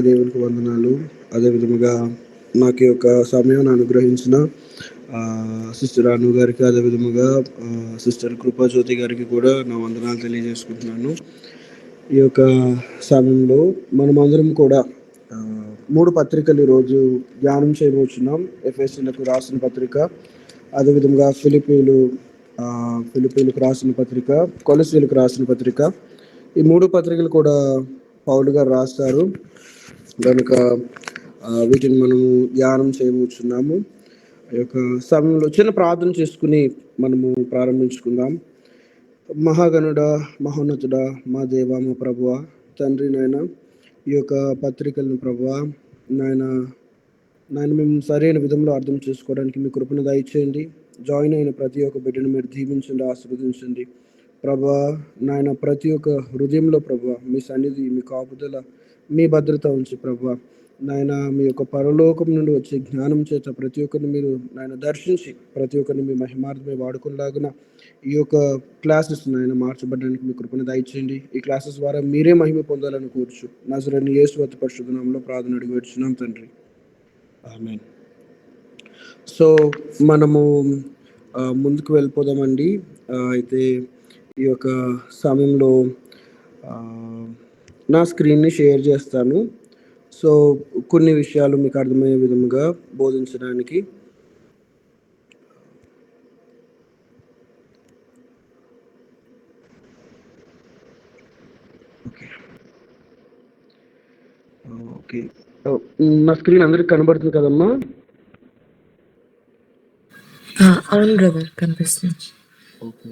దేవునికి వందనాలు. అదేవిధముగా నాకు ఈ యొక్క సమయాన్ని అనుగ్రహించిన సిస్టర్ అను గారికి, అదేవిధముగా సిస్టర్ కృపాజ్యోతి గారికి కూడా నా వందనాలు తెలియజేసుకుంటున్నాను. ఈ యొక్క సమయంలో మనమందరం కూడా 3 పత్రికలు ఈరోజు ధ్యానం చేయబోతున్నాం. ఎఫెసీయులకు రాసిన పత్రిక, అదేవిధంగా ఫిలిప్పీలకు రాసిన పత్రిక, కొలస్సీలకు రాసిన పత్రిక. ఈ 3 పత్రికలు కూడా పౌలు గారు రాస్తారు కనుక వీటిని మనము ధ్యానం చేయబోతున్నాము. ఈ యొక్క సమయంలో చిన్న ప్రార్థన చేసుకుని మనము ప్రారంభించుకుందాం. మహాగణుడా, మహోన్నతుడా, మా దేవ, మా ప్రభువ, తండ్రి, నాయన ఈ యొక్క పత్రికలను ప్రభువ నాయన మేము సరైన విధంలో అర్థం చేసుకోవడానికి మీ కృపను దయచేయండి. జాయిన్ అయిన ప్రతి ఒక్క బిడ్డను మీరు దీవించండి, ఆశీర్వదించండి ప్రభువా. నాయన ప్రతి ఒక్క హృదయంలో ప్రభువా మీ సన్నిధి, మీ కాపుదల, మీ భద్రత ఉంచి ప్రభువా నాయన మీ యొక్క పరలోకం నుండి వచ్చే జ్ఞానం చేత ప్రతి ఒక్కరిని మీరు నాయన దర్శించి ప్రతి ఒక్కరిని మీ మహిమార్థమే వాడుకునేలాగున ఈ యొక్క క్లాసెస్ నాయన మార్చబడడానికి మీ కృపను దయచేయండి. ఈ క్లాసెస్ ద్వారా మీరే మహిమ పొందాలని కోరుచు నజరేయుడైన యేసు అతి పరిశుద్ధ నామములో ప్రార్థన అడిగి వేడుచున్నాం తండ్రి, ఆమేన్. సో మనము ముందుకు వెళ్ళిపోదామండి. అయితే ఈ యొక్క సమయంలో నా స్క్రీన్ని షేర్ చేస్తాను. సో కొన్ని విషయాలు మీకు అర్థమయ్యే విధంగా బోధించడానికి. ఓకే, నా స్క్రీన్ అందరికి కనబడుతుంది కదమ్మా? అవును బ్రదర్, కనిపిస్తుంది. ఓకే.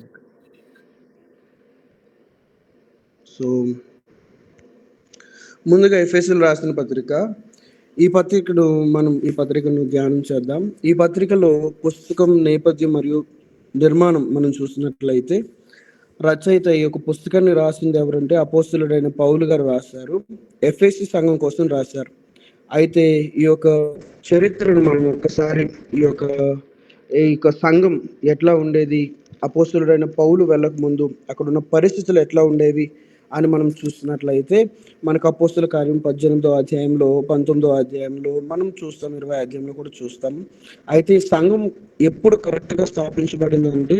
సో ముందుగా ఎఫెసీయులు రాసిన పత్రిక, ఈ పత్రికను ధ్యానం చేద్దాం. ఈ పత్రికలో పుస్తకం నేపథ్యం మరియు నిర్మాణం మనం చూసినట్లయితే రచయిత ఈ యొక్క పుస్తకాన్ని రాసింది ఎవరంటే అపోస్తలుడైన పౌలు గారు రాశారు. ఎఫెసీ సంఘం కోసం రాశారు. అయితే ఈ యొక్క చరిత్రను మనం ఒక్కసారి ఈ యొక్క సంఘం ఎట్లా ఉండేది, అపోస్తలుడైన పౌలు వెళ్ళక ముందు అక్కడ ఉన్న పరిస్థితులు ఎట్లా ఉండేవి అని మనం చూసినట్లయితే మనకు అపోస్తల కార్యం 18వ అధ్యాయంలో, 19వ అధ్యాయంలో మనం చూస్తాం, 20వ అధ్యాయంలో కూడా చూస్తాం. అయితే ఈ సంఘం ఎప్పుడు కరెక్ట్గా స్థాపించబడిందంటే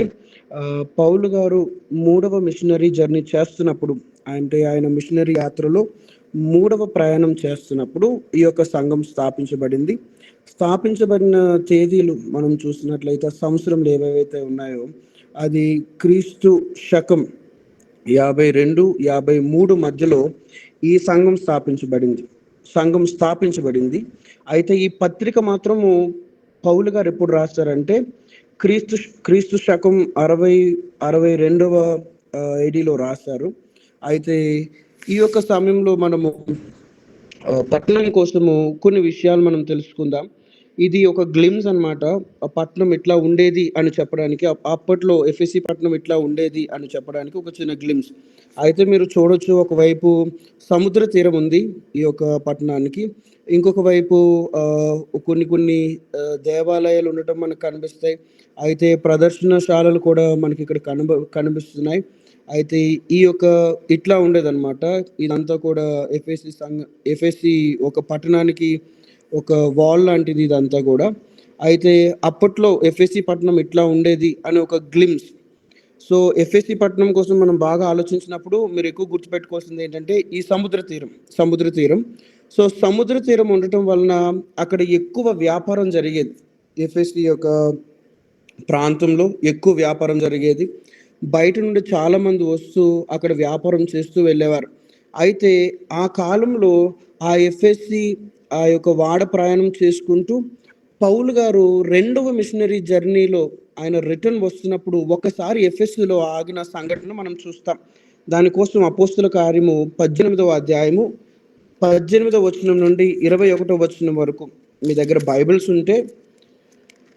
పౌలు గారు 3వ మిషనరీ జర్నీ చేస్తున్నప్పుడు, అంటే ఆయన మిషనరీ యాత్రలో 3వ ప్రయాణం చేస్తున్నప్పుడు ఈ యొక్క సంఘం స్థాపించబడింది. స్థాపించబడిన తేదీలు మనం చూసినట్లయితే సంవత్సరంలో ఏవైతే ఉన్నాయో అది క్రీస్తు శకం 52, 53 మధ్యలో ఈ సంఘం స్థాపించబడింది. అయితే ఈ పత్రిక మాత్రము పౌలు గారు ఎప్పుడు రాస్తారంటే క్రీస్తు శకం 62వ ఏడీలో రాశారు. అయితే ఈ యొక్క సమయంలో మనము పట్టణం కోసము కొన్ని విషయాలు మనం తెలుసుకుందాం. ఇది ఒక గ్లిమ్స్ అన్నమాట. ఆ పట్టణం ఇట్లా ఉండేది అని చెప్పడానికి, అప్పట్లో ఎఫెసీ పట్టణం ఇట్లా ఉండేది అని చెప్పడానికి ఒక చిన్న గ్లిమ్స్. అయితే మీరు చూడొచ్చు, ఒకవైపు సముద్ర తీరం ఉంది ఈ యొక్క పట్టణానికి, ఇంకొక వైపు కొన్ని దేవాలయాలు ఉండటం మనకు కనిపిస్తాయి. అయితే ప్రదర్శనశాలలు కూడా మనకి ఇక్కడ కనిపిస్తున్నాయి. అయితే ఈ యొక్క ఇట్లా ఉండేదన్నమాట. ఇదంతా కూడా ఎఫెసీ ఒక పట్టణానికి ఒక వాల్ లాంటిది ఇదంతా కూడా. అయితే అప్పట్లో ఎఫెసీ పట్టణం ఇట్లా ఉండేది అని ఒక గ్లిమ్స్. సో ఎఫెసీ పట్టణం కోసం మనం బాగా ఆలోచించినప్పుడు మీరు ఎక్కువ గుర్తుపెట్టుకోవాల్సింది ఏంటంటే ఈ సముద్ర తీరం. సో సముద్ర తీరం ఉండటం వలన అక్కడ ఎక్కువ వ్యాపారం జరిగేది. ఎఫెసీ యొక్క ప్రాంతంలో ఎక్కువ వ్యాపారం జరిగేది. బయట నుండి చాలా మంది వస్తూ అక్కడ వ్యాపారం చేస్తూ వెళ్ళేవారు. అయితే ఆ కాలంలో ఆ ఎఫెసీ ఆ యొక్క వాడ ప్రయాణం చేసుకుంటూ పౌలు గారు 2వ మిషనరీ జర్నీలో ఆయన రిటర్న్ వస్తున్నప్పుడు ఒకసారి ఎఫెసీలో ఆగిన సంఘటన మనం చూస్తాం. దానికోసం అపోస్తల కార్యము 18వ అధ్యాయము 18వ వచనం నుండి 21వ వచనం వరకు మీ దగ్గర బైబిల్స్ ఉంటే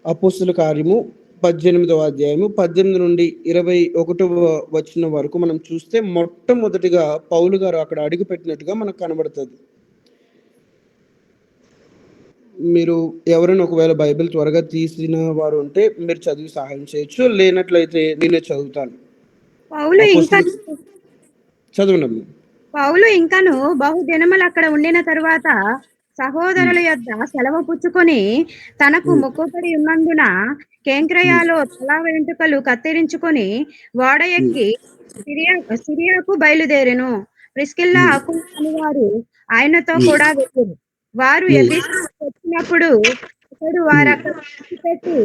అపోస్తల కార్యము 18వ అధ్యాయము 18 నుండి 21వ వచనం వరకు మనం చూస్తే మొట్టమొదటిగా పౌలు గారు అక్కడ అడుగు పెట్టినట్టుగా మనకు కనబడుతుంది. మీరు ఎవరైనా ఒకవేళ బైబిల్ త్వరగా తీసిన వారు ఉంటే మీరు చదివి సహాయం చేయొచ్చు, లేనట్లయితే నేనే చదువుతాను. చదవండి. పౌలు ఇంకను బహుదినములు అక్కడ ఉండిన తరువాత సహోదరుల యొద్ద సెలవు పుచ్చుకొని తనకు మొక్కుబడి ఉన్నందున కేంక్రయాలో తల వెంట్రుకలు కత్తిరించుకొని ఓడ ఎక్కి సిరియాకు బయలుదేరెను. ప్రిస్కిల్లా అకుల అనేవారు ఆయనతో కూడా వెళ్ళారు. వారు ఎఫెసుకు వచ్చినప్పుడు అతడు వారక్కడ విడిచిపెట్టి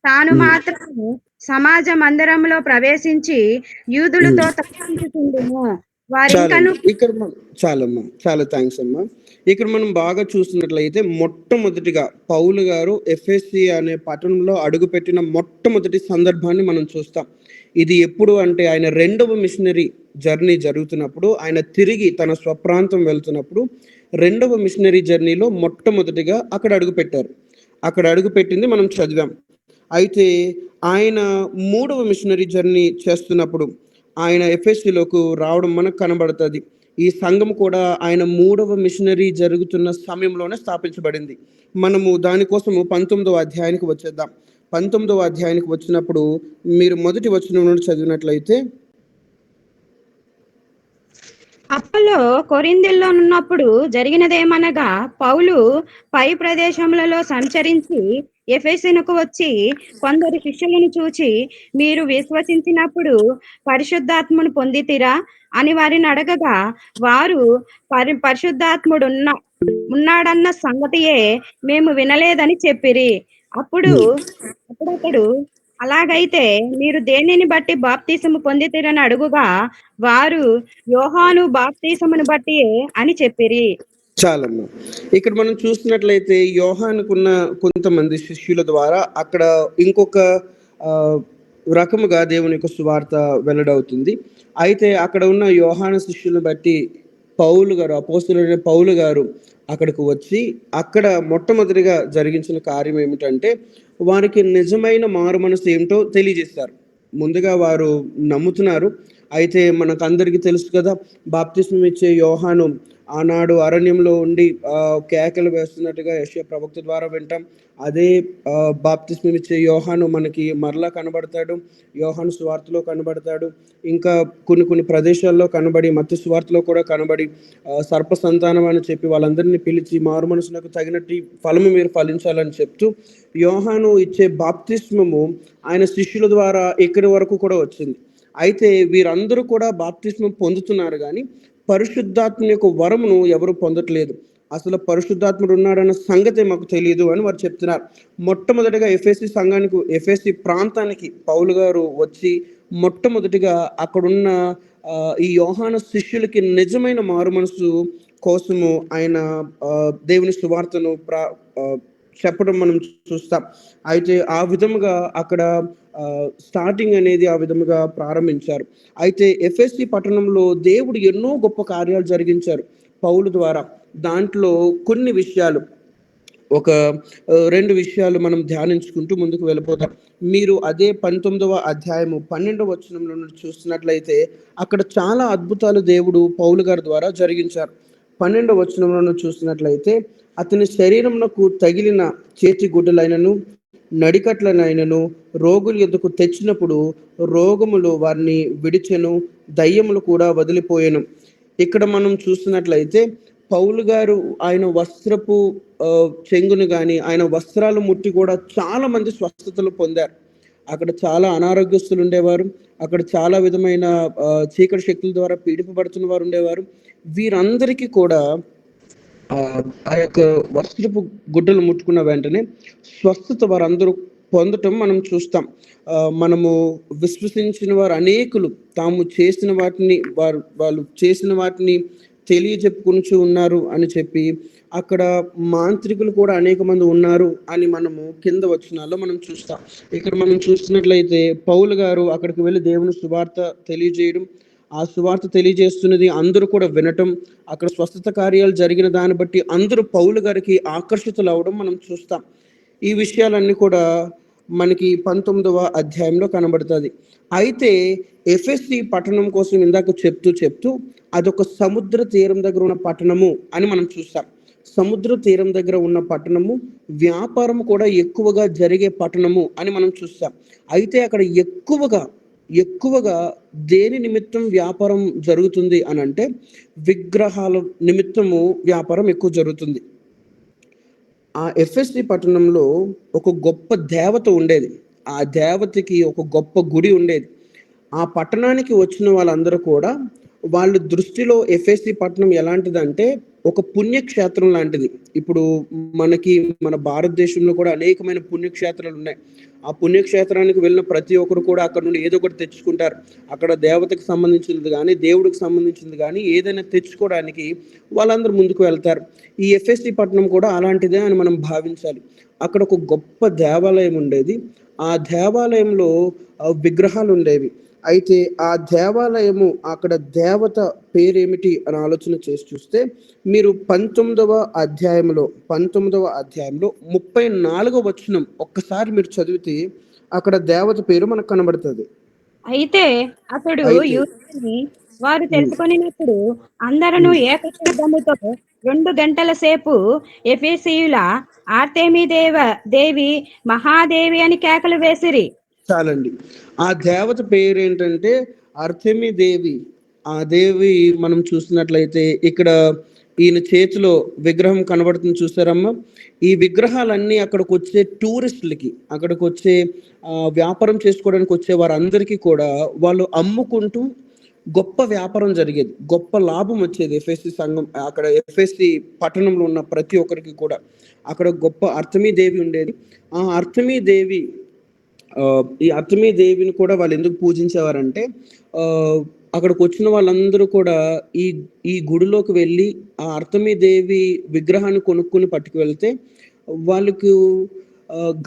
తాను మాత్రము సమాజ మందిరంలో ప్రవేశించి యూదులతో తర్కించుచుండెను. వారింకను చాలా థ్యాంక్స్ అమ్మా. ఇక్కడ మనం బాగా చూస్తున్నట్లయితే మొట్టమొదటిగా పౌలు గారు ఎఫెసీ అనే పట్టణంలో అడుగుపెట్టిన మొట్టమొదటి సందర్భాన్ని మనం చూస్తాం. ఇది ఎప్పుడు అంటే ఆయన 2వ మిషనరీ జర్నీ జరుగుతున్నప్పుడు, ఆయన తిరిగి తన స్వప్రాంతం వెళ్తున్నప్పుడు 2వ మిషనరీ జర్నీలో మొట్టమొదటిగా అక్కడ అడుగుపెట్టారు. అక్కడ అడుగుపెట్టింది మనం చదివాం. అయితే ఆయన 3వ మిషనరీ జర్నీ చేస్తున్నప్పుడు ఆయన ఎఫెసీలోకి రావడం మనకు కనబడుతుంది. ఈ సంఘం కూడా ఆయన 3వ మిషనరీ జరుగుతున్న సమయంలోనే స్థాపించబడింది. మనము దానికోసము 19వ అధ్యాయానికి వచ్చేద్దాం. 19వ అధ్యాయానికి వచ్చినప్పుడు మీరు మొదటి వచనం నుండి చదివినట్లయితే, అప్పల్లో కొరింథీలో ఉన్నప్పుడు జరిగినదేమనగా, పౌలు పై ప్రదేశములలో సంచరించి ఎఫెసునకు వచ్చి కొందరు శిష్యులను చూచి, మీరు విశ్వసించినప్పుడు పరిశుద్ధాత్మను పొందితిరా అని వారిని అడగగా, వారు పరిశుద్ధాత్ముడు ఉన్నాడన్న సంగతియే మేము వినలేదని చెప్పిరి. అప్పుడతడు, అలాగైతే మీరు దేనిని బట్టి బాప్తీసము పొందితిరని అడుగుగా, వారు యోహాను బాప్తీసమును బట్టి అని చెప్పిరి. చాలమ్మా. ఇక్కడ మనం చూసినట్లయితే యోహానుకున్న కొంతమంది శిష్యుల ద్వారా అక్కడ ఇంకొక రకముగా దేవుని యొక్క సువార్త వెల్లడవుతుంది. అయితే అక్కడ ఉన్న యోహాను శిష్యులను బట్టి పౌలు గారు, అపోస్తలుడైన పౌలు గారు అక్కడికి వచ్చి అక్కడ మొట్టమొదటిగా జరిగించిన కార్యం ఏమిటంటే, వారికి నిజమైన మారు మనసు ఏమిటో తెలియజేస్తారు. ముందుగా వారు నమ్ముతున్నారు. అయితే మనకు అందరికీ తెలుసు కదా, బాప్తిస్మం ఇచ్చే యోహాను ఆనాడు అరణ్యంలో ఉండి కేకలు వేస్తున్నట్టుగా యెషయా ప్రవక్త ద్వారా వింటాం. అదే బాప్తిస్మం ఇచ్చే యోహాను మనకి మరలా కనబడతాడు, యోహాను సువార్తలో కనబడతాడు. ఇంకా కొన్ని ప్రదేశాల్లో కనబడి, మత్తయి సువార్తలో కూడా కనబడి సర్ప సంతానం అని చెప్పి వాళ్ళందరినీ పిలిచి మారు మనసునకు తగినట్టు ఫలము మీరు ఫలించాలని చెప్తూ యోహాను ఇచ్చే బాప్తిస్మము ఆయన శిష్యుల ద్వారా ఇక్కడి వరకు కూడా వచ్చింది. అయితే వీరందరూ కూడా బాప్తిస్మం పొందుతున్నారు, కానీ పరిశుద్ధాత్మ యొక్క వరమును ఎవరు పొందట్లేదు. అసలు పరిశుద్ధాత్ముడు ఉన్నాడన్న సంగతి మాకు తెలియదు అని వారు చెప్తున్నారు. మొట్టమొదటిగా ఎఫెసీ ప్రాంతానికి పౌలు గారు వచ్చి మొట్టమొదటిగా అక్కడున్న ఈ యోహాను శిష్యులకి నిజమైన మారు మనసు కోసము ఆయన దేవుని సువార్తను చెప్పడం మనం చూస్తాం. అయితే ఆ విధముగా అక్కడ స్టార్టింగ్ అనేది ఆ విధముగా ప్రారంభించారు. అయితే ఎఫెసీ పట్టణంలో దేవుడు ఎన్నో గొప్ప కార్యాలు జరిగించారు పౌలు ద్వారా. దాంట్లో కొన్ని విషయాలు, ఒక 2 విషయాలు మనం ధ్యానించుకుంటూ ముందుకు వెళ్ళిపోతాం. మీరు అదే 19వ అధ్యాయము 12వ వచనంలో చూస్తున్నట్లయితే అక్కడ చాలా అద్భుతాలు దేవుడు పౌలు గారి ద్వారా జరిగించారు. 12వ వచనంలో చూస్తున్నట్లయితే, అతని శరీరమునకు తగిలిన చేతి గుడ్డలైనను నడికట్లనైనను రోగుల యొద్దకు తెచ్చినప్పుడు రోగములు వారిని విడిచెను, దయ్యములు కూడా వదిలిపోయెను. ఇక్కడ మనం చూస్తున్నట్లయితే పౌలు గారు ఆయన వస్త్రపు చెంగును కానీ ఆయన వస్త్రాలు ముట్టి కూడా చాలా మంది స్వస్థతలు పొందారు. అక్కడ చాలా అనారోగ్యస్తులు ఉండేవారు, అక్కడ చాలా విధమైన చీకటి శక్తుల ద్వారా పీడింపబడుతున్న వారు ఉండేవారు. వీరందరికీ కూడా ఆ యొక్క వస్త్రపు గుడ్డలు ముట్టుకున్న వెంటనే స్వస్థత వారందరూ పొందటం మనం చూస్తాం. మనము విశ్వసించిన వారు అనేకులు తాము చేసిన వాటిని వాళ్ళు చేసిన వాటిని తెలియజెప్పుకుంటూ ఉన్నారు అని చెప్పి, అక్కడ మాంత్రికులు కూడా అనేక మంది ఉన్నారు అని మనము కింద వచనాల్లో మనం చూస్తాం. ఇక్కడ మనం చూస్తున్నట్లయితే పౌలు గారు అక్కడికి వెళ్ళి దేవుని సువార్త తెలియజేయడం, ఆ సువార్త తెలియజేస్తున్నది అందరూ కూడా వినటం, అక్కడ స్వస్థత కార్యాలు జరిగిన దాన్ని బట్టి అందరూ పౌలు గారికి ఆకర్షితులు అవడం మనం చూస్తాం. ఈ విషయాలన్నీ కూడా మనకి 19వ అధ్యాయంలో కనబడుతుంది. అయితే ఎఫెసీ పట్టణం కోసం ఇందాక చెప్తూ అదొక సముద్ర తీరం దగ్గర ఉన్న పట్టణము అని మనం చూస్తాం. సముద్ర తీరం దగ్గర ఉన్న పట్టణము, వ్యాపారం కూడా ఎక్కువగా జరిగే పట్టణము అని మనం చూస్తాం. అయితే అక్కడ ఎక్కువగా ఎక్కువగా దేని నిమిత్తం వ్యాపారం జరుగుతుంది అని అంటే విగ్రహాల నిమిత్తము వ్యాపారం ఎక్కువ జరుగుతుంది. ఆ ఎఫ్ఎస్సి పట్టణంలో ఒక గొప్ప దేవత ఉండేది. ఆ దేవతకి ఒక గొప్ప గుడి ఉండేది. ఆ పట్టణానికి వచ్చిన వాళ్ళందరూ కూడా వాళ్ళ దృష్టిలో ఎఫ్ఎస్సి పట్టణం ఎలాంటిదంటే ఒక పుణ్యక్షేత్రం లాంటిది. ఇప్పుడు మన భారతదేశంలో కూడా అనేకమైన పుణ్యక్షేత్రాలు ఉన్నాయి. ఆ పుణ్యక్షేత్రానికి వెళ్ళిన ప్రతి ఒక్కరు కూడా అక్కడ నుండి ఏదో ఒకటి తెచ్చుకుంటారు. అక్కడ దేవతకు సంబంధించినది కానీ, దేవుడికి సంబంధించినది కానీ ఏదైనా తెచ్చుకోవడానికి వాళ్ళందరూ ముందుకు వెళ్తారు. ఈ ఎఫ్ఎస్సి పట్టణం కూడా అలాంటిదే అని మనం భావించాలి. అక్కడ ఒక గొప్ప దేవాలయం ఉండేది. ఆ దేవాలయంలో విగ్రహాలు ఉండేవి. అయితే ఆ దేవాలయము అక్కడ దేవత పేరేమిటి అని ఆలోచన చేసి చూస్తే మీరు 19వ అధ్యాయంలో 34వ వచనం ఒక్కసారి మీరు చదివితే అక్కడ దేవత పేరు మనకు కనబడుతుంది. అయితే అతడు అయితే యూదులని వారు తెలుసుకొనినప్పుడు అందరూ ఏకశబ్దముతో 2 గంటల సేపు ఎఫెసీయుల ఆర్తెమీ దేవి మహాదేవి అని కేకలు వేసిరి. చాలండి. ఆ దేవత పేరు ఏంటంటే అర్తెమి దేవి. ఆ దేవి మనం చూసినట్లయితే ఇక్కడ ఈయన చేతిలో విగ్రహం కనబడుతుంది చూసారమ్మా. ఈ విగ్రహాలన్నీ అక్కడికి వచ్చే టూరిస్టులకి, అక్కడికి వచ్చే వ్యాపారం చేసుకోవడానికి వచ్చే వారందరికీ కూడా వాళ్ళు అమ్ముకుంటూ గొప్ప వ్యాపారం జరిగేది, గొప్ప లాభం వచ్చేది. ఎఫ్ఎస్సి సంఘం అక్కడ ఎఫ్ఎస్సి పట్టణంలో ఉన్న ప్రతి ఒక్కరికి కూడా అక్కడ గొప్ప అర్తెమీ దేవి ఉండేది. ఆ అర్తెమీ దేవి ఈ అర్తెమీ దేవిని కూడా వాళ్ళు ఎందుకు పూజించేవారంటే అక్కడికి వచ్చిన వాళ్ళందరూ కూడా ఈ ఈ గుడిలోకి వెళ్ళి ఆ అర్తెమీ దేవి విగ్రహాన్ని కొనుక్కొని పట్టుకు వెళ్తే వాళ్ళకు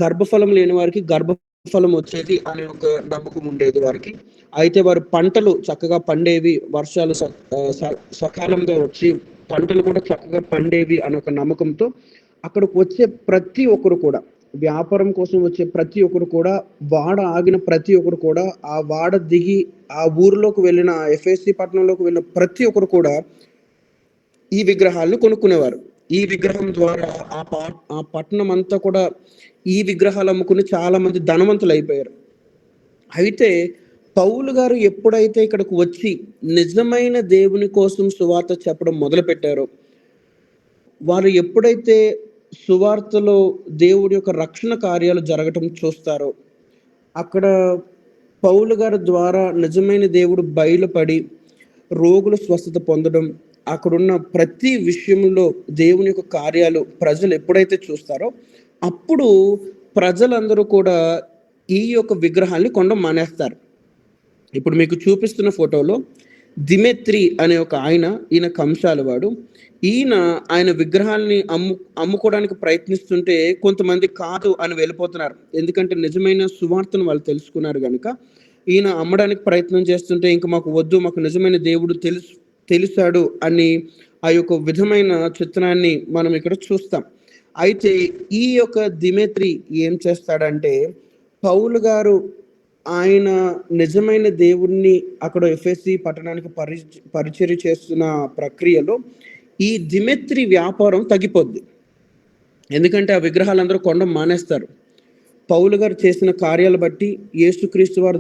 గర్భఫలం లేని వారికి గర్భఫలం వచ్చేది అనే ఒక నమ్మకం ఉండేది వారికి. అయితే వారు పంటలు చక్కగా పండేవి, వర్షాలు సకాలంలో వచ్చి పంటలు కూడా చక్కగా పండేవి అనే ఒక నమ్మకంతో అక్కడికి వచ్చే ప్రతి ఒక్కరు కూడా, వ్యాపారం కోసం వచ్చే ప్రతి ఒక్కరు కూడా, వాడ ఆగిన ప్రతి ఒక్కరు కూడా, ఆ వాడ దిగి ఆ ఊరిలోకి వెళ్ళిన ఎఫ్ఎస్సి పట్టణంలోకి వెళ్ళిన ప్రతి ఒక్కరు కూడా ఈ విగ్రహాలను కొనుక్కునేవారు. ఈ విగ్రహం ద్వారా ఆ పట్టణం అంతా కూడా ఈ విగ్రహాలు అమ్ముకుని చాలా మంది ధనవంతులు అయిపోయారు. అయితే పౌలు గారు ఎప్పుడైతే ఇక్కడికి వచ్చి నిజమైన దేవుని కోసం సువార్త చెప్పడం మొదలు పెట్టారో, వారు ఎప్పుడైతే సువార్తలో దేవుడి యొక్క రక్షణ కార్యాలు జరగటం చూస్తారో, అక్కడ పౌలు గారి ద్వారా నిజమైన దేవుడు బయలుపడి రోగులు స్వస్థత పొందడం, అక్కడున్న ప్రతి విషయంలో దేవుని యొక్క కార్యాలు ప్రజలు ఎప్పుడైతే చూస్తారో అప్పుడు ప్రజలందరూ కూడా ఈ యొక్క విగ్రహాన్ని కొనడం మానేస్తారు. ఇప్పుడు మీకు చూపిస్తున్న ఫోటోలో దిమెత్రి అనే ఒక ఈయన కంసాల వాడు. ఆయన విగ్రహాల్ని అమ్ముకోవడానికి ప్రయత్నిస్తుంటే కొంతమంది కాదు అని వెళ్ళిపోతున్నారు. ఎందుకంటే నిజమైన సువార్తను వాళ్ళు తెలుసుకున్నారు కనుక ఈయన అమ్మడానికి ప్రయత్నం చేస్తుంటే ఇంకా మాకు వద్దు, మాకు నిజమైన దేవుడు తెలుసాడు అని ఆ యొక్క విధమైన చిత్రాన్ని మనం ఇక్కడ చూస్తాం. అయితే ఈ యొక్క దిమెత్రి ఏం చేస్తాడంటే పౌలు గారు ఆయన నిజమైన దేవుణ్ణి అక్కడ ఎఫెసీ పట్టణానికి పరిచర్య చేస్తున్న ప్రక్రియలో ఈ దిమెత్రి వ్యాపారం తగ్గిపోద్ది. ఎందుకంటే ఆ విగ్రహాలందరూ కొనడం మానేస్తారు. పౌలు గారు చేసిన కార్యాలు బట్టి, యేసుక్రీస్తు వారి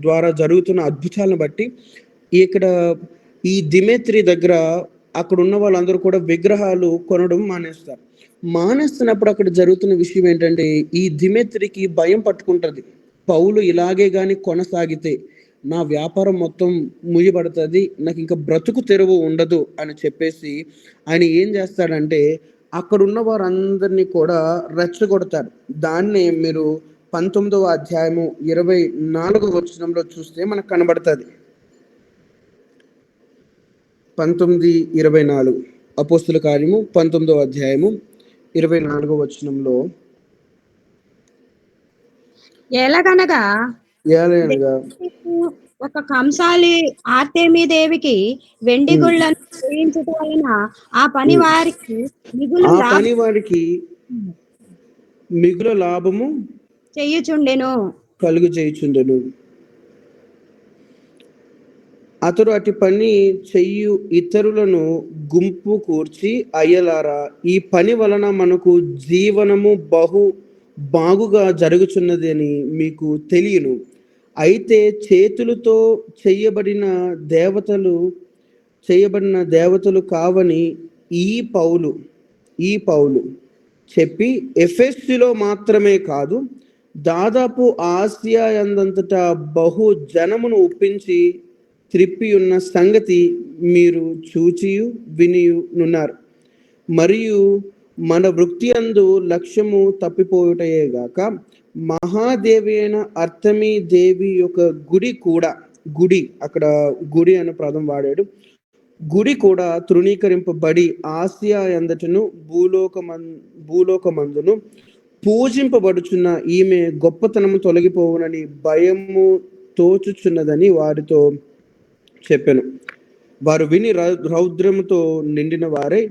ద్వారా జరుగుతున్న అద్భుతాలను బట్టి ఇక్కడ ఈ దిమెత్రి దగ్గర అక్కడ ఉన్న వాళ్ళందరూ కూడా విగ్రహాలు కొనడం మానేస్తున్నప్పుడు అక్కడ జరుగుతున్న విషయం ఏంటంటే ఈ దిమెత్రికి భయం పట్టుకుంటుంది. పౌలు ఇలాగే కానీ కొనసాగితే నా వ్యాపారం మొత్తం ముయ్యబడుతుంది, నాకు ఇంకా బ్రతుకు తెరువు ఉండదు అని చెప్పేసి ఆయన ఏం చేస్తాడంటే అక్కడున్న వారందరినీ కూడా రెచ్చగొడతాడు. దాన్నే మీరు 19వ అధ్యాయము 24వ వచనంలో చూస్తే మనకు కనబడుతుంది. 19:24 అపోస్తుల కార్యము 19వ అధ్యాయము 24వ వచనంలో ఎలాగనగా ఒక కంసాలి ఆర్తెమీ దేవికి వెండి గుళ్ళను చేయించటం వలన ఆ పని వారికి మిగులు లాభము కలుగు చేయుచుండెను. అతడు అటు పని చెయ్యు ఇతరులను గుంపు కూర్చి, అయ్యలారా, ఈ పని వలన మనకు జీవనము బాగుగా జరుగుచున్నది అని మీకు తెలియను. అయితే చేతులతో చేయబడిన దేవతలు కావని ఈ పౌలు చెప్పి ఎఫెసులో మాత్రమే కాదు, దాదాపు ఆసియా యందంతటా బహు జనమును ఒప్పించి త్రిప్పి ఉన్న సంగతి మీరు చూచియు వినియునున్నారు. మరియు మన వృత్తి అందు లక్ష్యము తప్పిపోయుటయే గాక మహాదేవి అయిన అర్తమీ దేవి యొక్క గుడి అక్కడ గుడి అనే పదం వాడాడు. గుడి కూడా తృణీకరింపబడి ఆసియా యందటను భూలోకమందును పూజింపబడుచున్న ఈమె గొప్పతనము తొలగిపోవునని భయము తోచుచున్నదని వారితో చెప్పెను. వారు విని రౌద్రముతో నిండిన వారై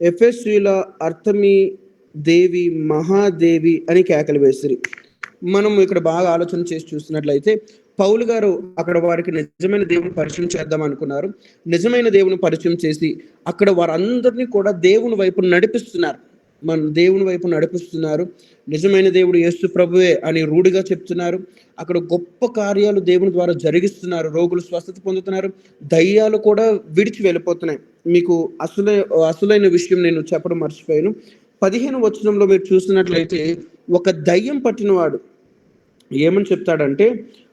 ఎఫెసీయుల అర్తమీ దేవి మహాదేవి అని కేకలు వేసిరి. మనం ఇక్కడ బాగా ఆలోచన చేసి చూసినట్లయితే పౌలు గారు అక్కడ వారికి నిజమైన దేవుని పరిచయం చేద్దాం అనుకున్నారు. నిజమైన దేవుని పరిచయం చేసి అక్కడ వారందరినీ కూడా దేవుని వైపు నడిపిస్తున్నారు. నిజమైన దేవుడు యేసు ప్రభువే అని రూఢిగా చెప్తున్నారు. అక్కడ గొప్ప కార్యాలు దేవుని ద్వారా జరిగిస్తున్నారు. రోగులు స్వస్థత పొందుతున్నారు. దయ్యాలు కూడా విడిచి వెళ్ళిపోతున్నాయి. మీకు అసలైన విషయం నేను చెప్పడం మర్చిపోయాను. 15వ వచనంలో మీరు చూసినట్లయితే ఒక దయ్యం పట్టినవాడు ఏమని చెప్తాడంటే,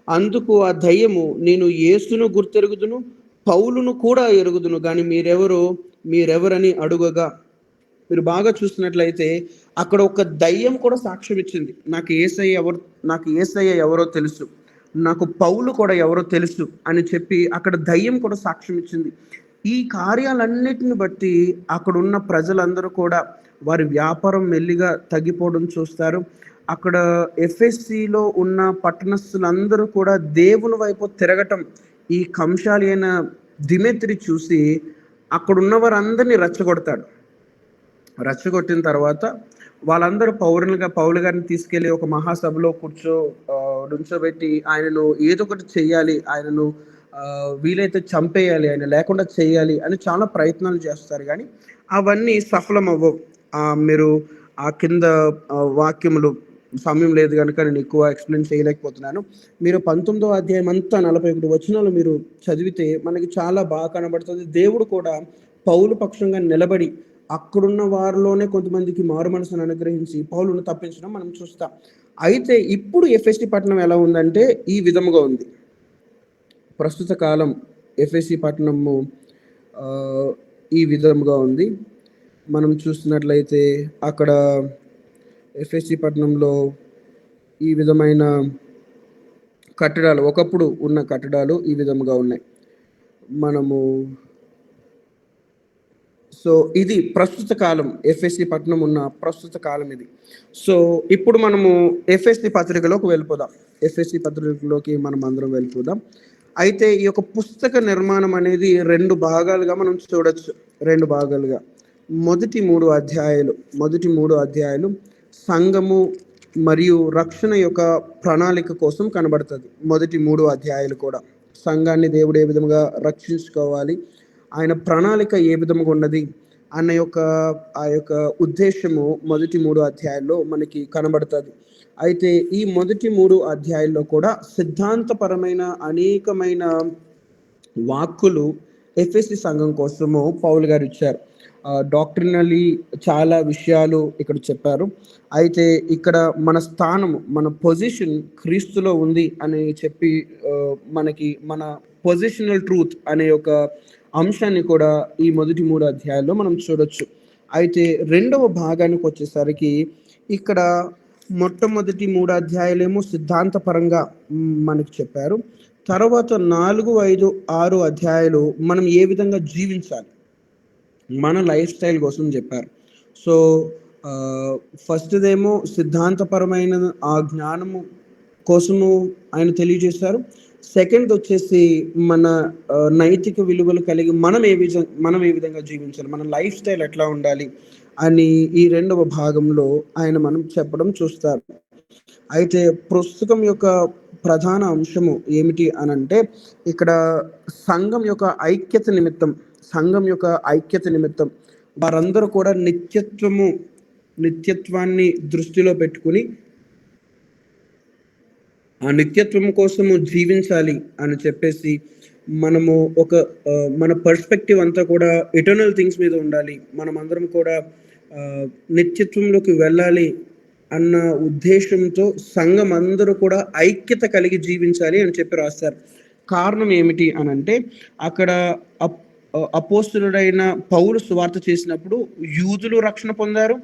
అందుకు ఆ దయ్యము, నేను యేసును గుర్తెరుగుదును, పౌలును కూడా ఎరుగుదును, కానీ మీరెవరని అడుగగా, మీరు బాగా చూసినట్లయితే అక్కడ ఒక దయ్యం కూడా సాక్ష్యం ఇచ్చింది. నాకు యేసయ్య ఎవరో తెలుసు, నాకు పౌలు కూడా ఎవరో తెలుసు అని చెప్పి అక్కడ దయ్యం కూడా సాక్ష్యం ఇచ్చింది. ఈ కార్యాలన్నిటిని బట్టి అక్కడ ఉన్న ప్రజలందరూ కూడా వారి వ్యాపారం మెల్లిగా తగ్గిపోవడం చూస్తారు. అక్కడ ఎఫెసీలో ఉన్న పట్టణస్థులందరూ కూడా దేవుని వైపు తిరగటం ఈ కంశాలి అయిన దిమెత్రి చూసి అక్కడ ఉన్న వారందరినీ రెచ్చగొట్టిన తర్వాత వాళ్ళందరూ పౌలు గారిని తీసుకెళ్లి ఒక మహాసభలో నుంచోబెట్టి ఆయనను ఏదో ఒకటి చెయ్యాలి, ఆయనను వీలైతే చంపేయాలి, ఆయన లేకుండా చేయాలి అని చాలా ప్రయత్నాలు చేస్తారు. కానీ అవన్నీ సఫలం అవ్వవు. మీరు ఆ కింద వాక్యములు, సమయం లేదు కనుక నేను ఎక్కువ ఎక్స్ప్లెయిన్ చేయలేకపోతున్నాను. మీరు 19వ అధ్యాయం అంతా 41 వచనాలు మీరు చదివితే మనకి చాలా బాగా కనబడుతుంది. దేవుడు కూడా పౌలు పక్షంగా నిలబడి అక్కడున్న వారిలోనే కొంతమందికి మారు మనసును అనుగ్రహించి పౌలును తప్పించడం మనం చూస్తాం. అయితే ఇప్పుడు ఎఫెసీ పట్టణం ఎలా ఉందంటే ఈ విధముగా ఉంది. ప్రస్తుత కాలం ఎఫెసీ పట్టణము ఈ విధముగా ఉంది. మనం చూస్తున్నట్లయితే అక్కడ ఎఫెసీ పట్టణంలో ఈ విధమైన కట్టడాలు, ఒకప్పుడు ఉన్న కట్టడాలు ఈ విధముగా ఉన్నాయి. సో ఇది ప్రస్తుత కాలం, ఎఫెసీ పట్టణం ఉన్న ప్రస్తుత కాలం ఇది. సో ఇప్పుడు మనము ఎఫెసీ పత్రికలోకి వెళ్ళిపోదాం. ఎఫెసీ పత్రికలోకి మనం అందరం వెళ్ళిపోదాం. అయితే ఈ యొక్క పుస్తక నిర్మాణం అనేది 2 భాగాలుగా మనం చూడొచ్చు. 2 భాగాలుగా మొదటి 3 అధ్యాయాలు సంఘము మరియు రక్షణ యొక్క ప్రణాళిక కోసం కనబడుతుంది. మొదటి 3 అధ్యాయాలు కూడా సంఘాన్ని దేవుడు ఏ విధంగా రక్షించుకోవాలి, ఆయన ప్రణాళిక ఏ విధంగా ఉన్నది అన్న ఆ యొక్క ఉద్దేశము మొదటి 3 అధ్యాయాల్లో మనకి కనబడుతుంది. అయితే ఈ మొదటి 3 అధ్యాయాల్లో కూడా సిద్ధాంతపరమైన అనేకమైన వాక్కులు ఎఫెసీ సంఘం కోసము పౌలు గారు ఇచ్చారు. డాక్ట్రినల్లీ చాలా విషయాలు ఇక్కడ చెప్పారు. అయితే ఇక్కడ మన స్థానము, మన పొజిషన్ క్రీస్తులో ఉంది అని చెప్పి మనకి మన పొజిషనల్ ట్రూత్ అనే ఒక అంశాన్ని కూడా ఈ మొదటి 3 అధ్యాయాల్లో మనం చూడొచ్చు. అయితే 2వ భాగానికి వచ్చేసరికి ఇక్కడ మొట్టమొదటి 3 అధ్యాయాలేమో సిద్ధాంతపరంగా మనకి చెప్పారు. తర్వాత 4, 5, 6 అధ్యాయాలు మనం ఏ విధంగా జీవించాలి, మన లైఫ్ స్టైల్ కోసం చెప్పారు. సో ఫస్ట్దేమో సిద్ధాంతపరమైన ఆ జ్ఞానము కోసము ఆయన తెలియజేశారు. సెకండ్ వచ్చేసి మన నైతిక విలువలు కలిగి మనం ఏ విధంగా జీవించాలి, మన లైఫ్ స్టైల్ ఎట్లా ఉండాలి అని ఈ 2వ భాగంలో ఆయన మనం చెప్పడం చూస్తారు. అయితే పుస్తకం యొక్క ప్రధాన అంశము ఏమిటి అనంటే ఇక్కడ సంఘం యొక్క ఐక్యత నిమిత్తం వారందరూ కూడా నిత్యత్వాన్ని దృష్టిలో పెట్టుకుని ఆ నిత్యత్వం కోసము జీవించాలి అని చెప్పేసి మనము మన పర్స్పెక్టివ్ అంతా కూడా ఎటర్నల్ థింగ్స్ మీద ఉండాలి, మనం అందరం కూడా నిత్యత్వంలోకి వెళ్ళాలి అన్న ఉద్దేశంతో సంఘం అందరూ కూడా ఐక్యత కలిగి జీవించాలి అని చెప్పి రాస్తారు. కారణం ఏమిటి అని అంటే, అక్కడ అపోస్తులుడైన పౌలు సువార్త చేసినప్పుడు యూదులు రక్షణ పొందారు,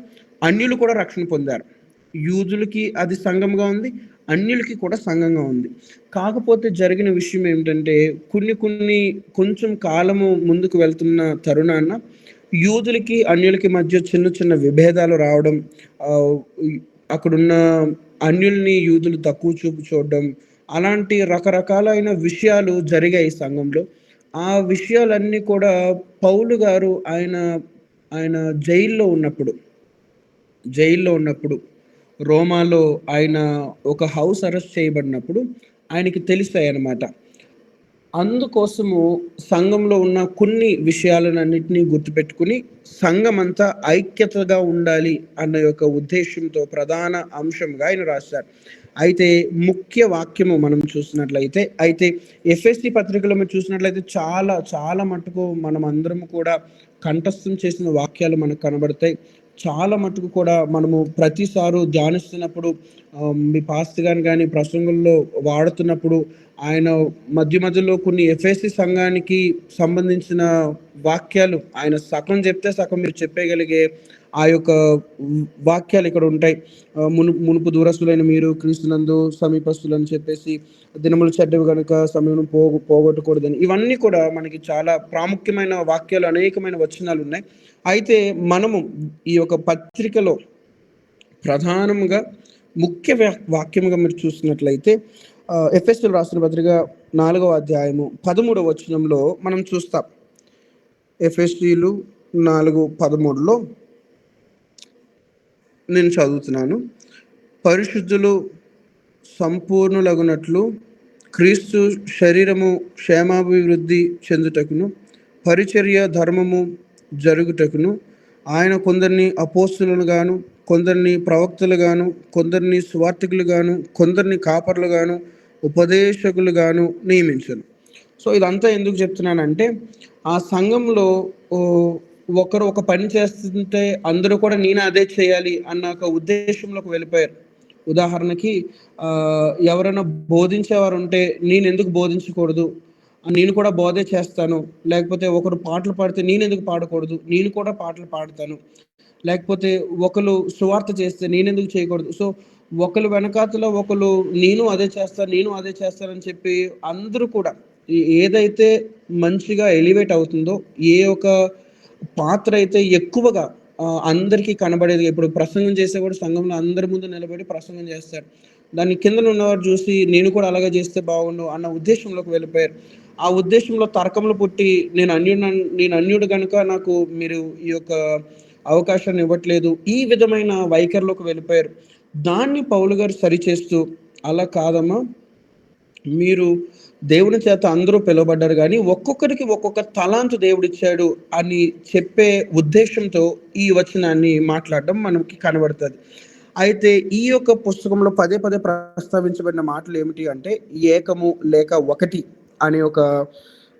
అన్యులు కూడా రక్షణ పొందారు. యూదులకి అది సంఘంగా ఉంది, అన్యులకి కూడా సంఘంగా ఉంది. కాకపోతే జరిగిన విషయం ఏమిటంటే, కొంచెం కాలము ముందుకు వెళ్తున్న తరుణాన యూదులకి అన్యులకి మధ్య చిన్న చిన్న విభేదాలు రావడం, అక్కడున్న అన్యుల్ని యూదులు తక్కువ చూపు చూడడం, అలాంటి రకరకాలైన విషయాలు జరిగాయి సంఘంలో. ఆ విషయాలన్నీ కూడా పౌలు గారు ఆయన జైల్లో ఉన్నప్పుడు రోమాలో ఆయన ఒక హౌస్ అరెస్ట్ చేయబడినప్పుడు ఆయనకి తెలిసాయి అన్నమాట. అందుకోసము సంఘంలో ఉన్న కొన్ని విషయాలన్నింటినీ గుర్తుపెట్టుకుని సంఘం అంతా ఐక్యతగా ఉండాలి అన్న యొక్క ఉద్దేశంతో ప్రధాన అంశంగా ఆయన రాశారు. అయితే ముఖ్య వాక్యము మనం చూసినట్లయితే ఎఫ్ఎస్సి పత్రికలో మీరు చూసినట్లయితే చాలా చాలా మటుకు మనం అందరం కూడా కంఠస్థం చేసిన వాక్యాలు మనకు కనబడతాయి. చాలా మటుకు కూడా మనము ప్రతిసారి ధ్యానిస్తున్నప్పుడు మీ పాస్టర్ గారు కానీ ప్రసంగంలో వాడుతున్నప్పుడు ఆయన మధ్యలో కొన్ని ఎఫ్ఎస్సి సంఘానికి సంబంధించిన వాక్యాలు ఆయన సగం చెప్తే సగం మీరు చెప్పగలిగే ఆ యొక్క వాక్యాలు ఇక్కడ ఉంటాయి. మునుపు దూరస్తులైన మీరు క్రీస్తునందు సమీపస్తులు అని చెప్పేసి, దినములు చెడ్డవి కనుక సమయం పోగొట్టకూడదని, ఇవన్నీ కూడా మనకి చాలా ప్రాముఖ్యమైన వాక్యాలు, అనేకమైన వచనాలు ఉన్నాయి. అయితే మనము ఈ యొక్క పత్రికలో ప్రధానంగా ముఖ్య వాక్యముగా మీరు చూసినట్లయితే ఎఫెసీయులకు రాసిన పత్రిక 4వ అధ్యాయము 13వ వచనంలో మనం చూస్తాం. ఎఫెసీయులు 4:13లో నేను చదువుతున్నాను. పరిశుద్ధులు సంపూర్ణులగునట్లు క్రీస్తు శరీరము క్షేమాభివృద్ధి చెందుటకును పరిచర్య ధర్మము జరుగుటకును ఆయన కొందరిని అపోస్తులను గాను, కొందరిని ప్రవక్తలు గాను, కొందరిని సువార్తికులు గాను, కొందరిని కాపర్లు గాను, ఉపదేశకులు గాను నియమించను. సో ఇదంతా ఎందుకు చెప్తున్నానంటే, ఆ సంఘంలో ఒకరు ఒక పని చేస్తుంటే అందరూ కూడా నేను అదే చేయాలి అన్న ఒక ఉద్దేశంలోకి వెళ్ళిపోయారు. ఉదాహరణకి ఎవరైనా బోధించేవారు ఉంటే నేను ఎందుకు బోధించకూడదు, నేను కూడా బోధే చేస్తాను. లేకపోతే ఒకరు పాటలు పాడితే నేను ఎందుకు పాడకూడదు, నేను కూడా పాటలు పాడతాను. లేకపోతే ఒకరు సువార్త చేస్తే నేను ఎందుకు చేయకూడదు. సో ఒకరు వెనకాతలో ఒకరు నేను అదే చేస్తానని చెప్పి అందరూ కూడా ఏదైతే మంచిగా ఎలివేట్ అవుతుందో, ఏ ఒక పాత్ర అయితే ఎక్కువగా అందరికీ కనబడేది. ఇప్పుడు ప్రసంగం చేసే కూడా సంఘంలో అందరి ముందు నిలబడి ప్రసంగం చేస్తారు. దాన్ని కింద ఉన్నవారు చూసి నేను కూడా అలాగే చేస్తే బాగుండు అన్న ఉద్దేశంలోకి వెళ్ళిపోయారు. ఆ ఉద్దేశంలో తర్కములు పుట్టి నేను అన్యుడు కనుక నాకు మీరు ఈ యొక్క అవకాశాన్ని ఇవ్వట్లేదు, ఈ విధమైన వైఖరిలోకి వెళ్ళిపోయారు. దాన్ని పౌలు గారు సరిచేస్తూ, అలా కాదమ్మా, మీరు దేవుని చేత అందరూ పిలువబడ్డారు, కానీ ఒక్కొక్కరికి ఒక్కొక్క తలాంతు దేవుడిచ్చాడు అని చెప్పే ఉద్దేశంతో ఈ వచనాన్ని మాట్లాడడం మనకి కనబడుతుంది. అయితే ఈ యొక్క పుస్తకంలో పదే ప్రస్తావించబడిన మాటలు ఏమిటి అంటే, ఏకము లేక ఒకటి అనే ఒక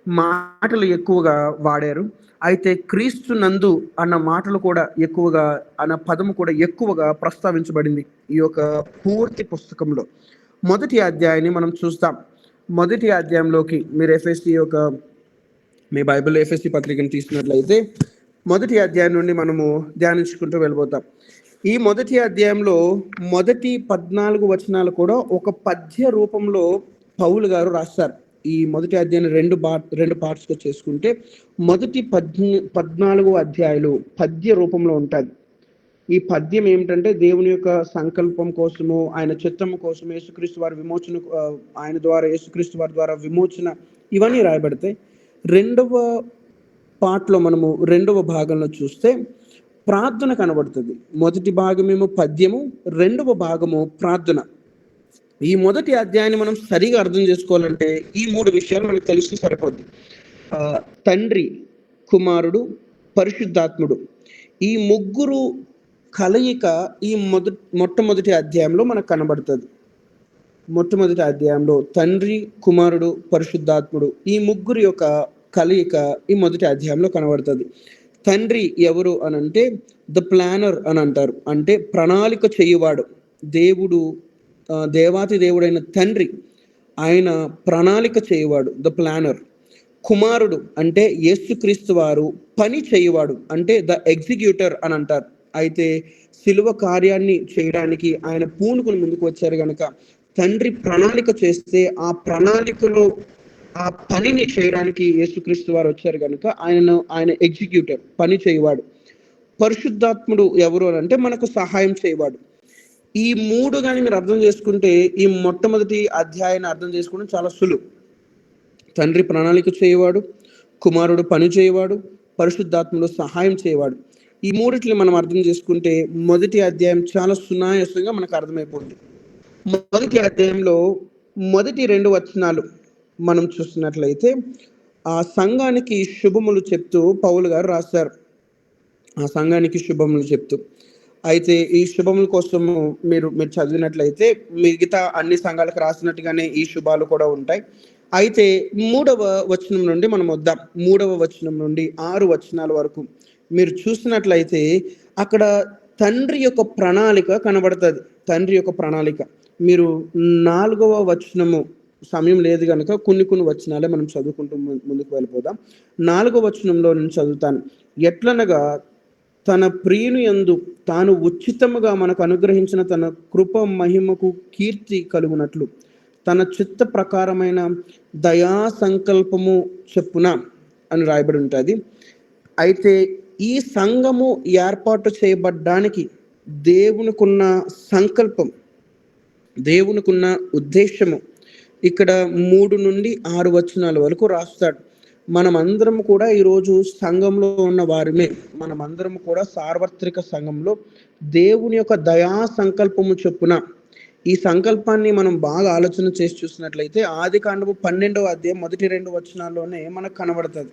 మాటలు ఎక్కువగా వాడారు. అయితే క్రీస్తు నందు అన్న మాటలు కూడా ఎక్కువగా, అన్న పదము కూడా ఎక్కువగా ప్రస్తావించబడింది ఈ యొక్క పూర్తి పుస్తకంలో. మొదటి అధ్యాయాన్ని మనం చూస్తాం. మొదటి అధ్యాయంలోకి మీరు మీ బైబిల్ ఎఫ్ఎస్సి పత్రికను తీసుకున్నట్లయితే మొదటి అధ్యాయం నుండి మనము ధ్యానించుకుంటూ వెళ్ళిపోతాం. ఈ మొదటి అధ్యాయంలో మొదటి 14 వచనాలు కూడా ఒక పద్య రూపంలో పౌలు గారు రాస్తారు. ఈ మొదటి అధ్యాయం రెండు పార్ట్స్గా చేసుకుంటే మొదటి 14 అధ్యాయాలు పద్య రూపంలో ఉంటుంది. ఈ పద్యం ఏమిటంటే దేవుని యొక్క సంకల్పం కోసము, ఆయన చిత్తం కోసం, యేసుక్రీస్తు వారి విమోచన, యేసుక్రీస్తు వారి ద్వారా విమోచన, ఇవన్నీ రాయబడతాయి. రెండవ పార్ట్లో మనము రెండవ భాగంలో చూస్తే ప్రార్థన కనబడుతుంది. మొదటి భాగమేమో పద్యము, రెండవ భాగము ప్రార్థన. ఈ మొదటి అధ్యాయాన్ని మనం సరిగా అర్థం చేసుకోవాలంటే ఈ 3 విషయాలు మనకు తెలిసి సరిపోద్ది. తండ్రి, కుమారుడు, పరిశుద్ధాత్ముడు, ఈ ముగ్గురు కలయిక ఈ మొట్టమొదటి అధ్యాయంలో మనకు కనబడుతుంది. మొట్టమొదటి అధ్యాయంలో తండ్రి, కుమారుడు, పరిశుద్ధాత్ముడు ఈ ముగ్గురు యొక్క కలయిక ఈ మొదటి అధ్యాయంలో కనబడుతుంది. తండ్రి ఎవరు అని అంటే ద ప్లానర్ అని అంటారు, అంటే ప్రణాళిక చేయువాడు. దేవుడు దేవాతి దేవుడైన తండ్రి, ఆయన ప్రణాళిక చేయువాడు, ద ప్లానర్. కుమారుడు అంటే యేసుక్రీస్తు వారు పని చేయువాడు, అంటే ద ఎగ్జిక్యూటర్ అని అంటారు. అయితే శిలువ కార్యాన్ని చేయడానికి ఆయన పూనుకుని ముందుకు వచ్చారు కనుక తండ్రి ప్రణాళిక చేస్తే ఆ ప్రణాళికలో ఆ పనిని చేయడానికి యేసుక్రీస్తు వారు వచ్చారు కనుక ఆయన ఎగ్జిక్యూటర్, పని చేయవాడు. పరిశుద్ధాత్ముడు ఎవరు అని అంటే మనకు సహాయం చేయవాడు. ఈ మూడు కానీ మీరు అర్థం చేసుకుంటే ఈ మొట్టమొదటి అధ్యాయాన్ని అర్థం చేసుకోవడం చాలా సులువు. తండ్రి ప్రణాళిక చేయవాడు, కుమారుడు పని చేయవాడు, పరిశుద్ధాత్ముడు సహాయం చేయవాడు. ఈ మూడిటిని మనం అర్థం చేసుకుంటే మొదటి అధ్యాయం చాలా సునాయాసంగా మనకు అర్థమైపోతుంది. మొదటి అధ్యాయంలో మొదటి 2 వచనాలు మనం చూస్తున్నట్లయితే ఆ సంఘానికి శుభములు చెప్తూ పౌలు గారు రాశారు. ఆ సంఘానికి శుభములు చెప్తూ, అయితే ఈ శుభముల కోసము మీరు చదివినట్లయితే మిగతా అన్ని సంఘాలకు రాసినట్టుగానే ఈ శుభాలు కూడా ఉంటాయి. అయితే 3వ వచనం నుండి మనం వద్దాం. 3వ వచనం నుండి 6 వచనాల వరకు మీరు చూసినట్లయితే అక్కడ తండ్రి యొక్క ప్రణాళిక కనబడుతుంది. తండ్రి యొక్క ప్రణాళిక మీరు 4వ వచనము, సమయం లేదు కనుక కొన్ని వచనాలే మనం చదువుకుంటూ ముందుకు వెళ్ళిపోదాం. 4వ వచనంలో నేను చదువుతాను. ఎట్లనగా తన ప్రియుని యందు తాను ఉచితముగా మనకు అనుగ్రహించిన తన కృప మహిమకు కీర్తి కలుగునట్లు తన చిత్త ప్రకారమైన దయా సంకల్పము చెప్పున అని రాయబడి ఉంటుంది. అయితే ఈ సంఘము ఏర్పాటు చేయబడ్డానికి దేవునికున్న సంకల్పం, దేవునికున్న ఉద్దేశము ఇక్కడ 3 నుండి 6 వచనాల వరకు రాస్తాడు. మనమందరం కూడా ఈరోజు సంఘంలో ఉన్న వారిమే. మనమందరం కూడా సార్వత్రిక సంఘంలో దేవుని యొక్క దయా సంకల్పము చొప్పున ఈ సంకల్పాన్ని మనం బాగా ఆలోచన చేసి చూసినట్లయితే ఆదికాండము 12వ అధ్యాయం మొదటి 2 వచనాల్లోనే మనకు కనబడుతుంది.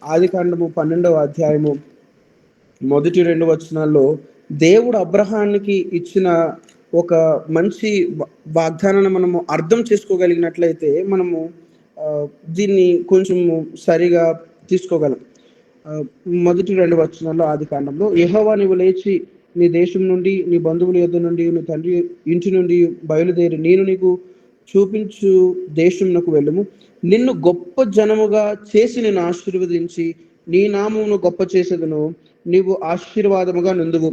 ఆదికాండము 12వ అధ్యాయము మొదటి 2 వచనాల్లో దేవుడు అబ్రహానికి ఇచ్చిన ఒక మంచి వాగ్దానాన్ని మనము అర్థం చేసుకోగలిగినట్లయితే మనము దీన్ని కొంచెం సరిగా తీసుకోగలం. మొదటి 2 వచనాల్లో ఆదికాండంలో, యెహోవా నీవు లేచి నీ దేశం నుండి, నీ బంధువుల యొద్ద నుండి, నీ తండ్రి ఇంటి నుండి బయలుదేరి నేను నీకు చూపించు దేశమునకు వెళ్ళుము. నిన్ను గొప్ప జనముగా చేసి నిన్ను ఆశీర్వదించి నీ నామమును గొప్ప చేసేదను, నీవు ఆశీర్వాదముగా నుందువు.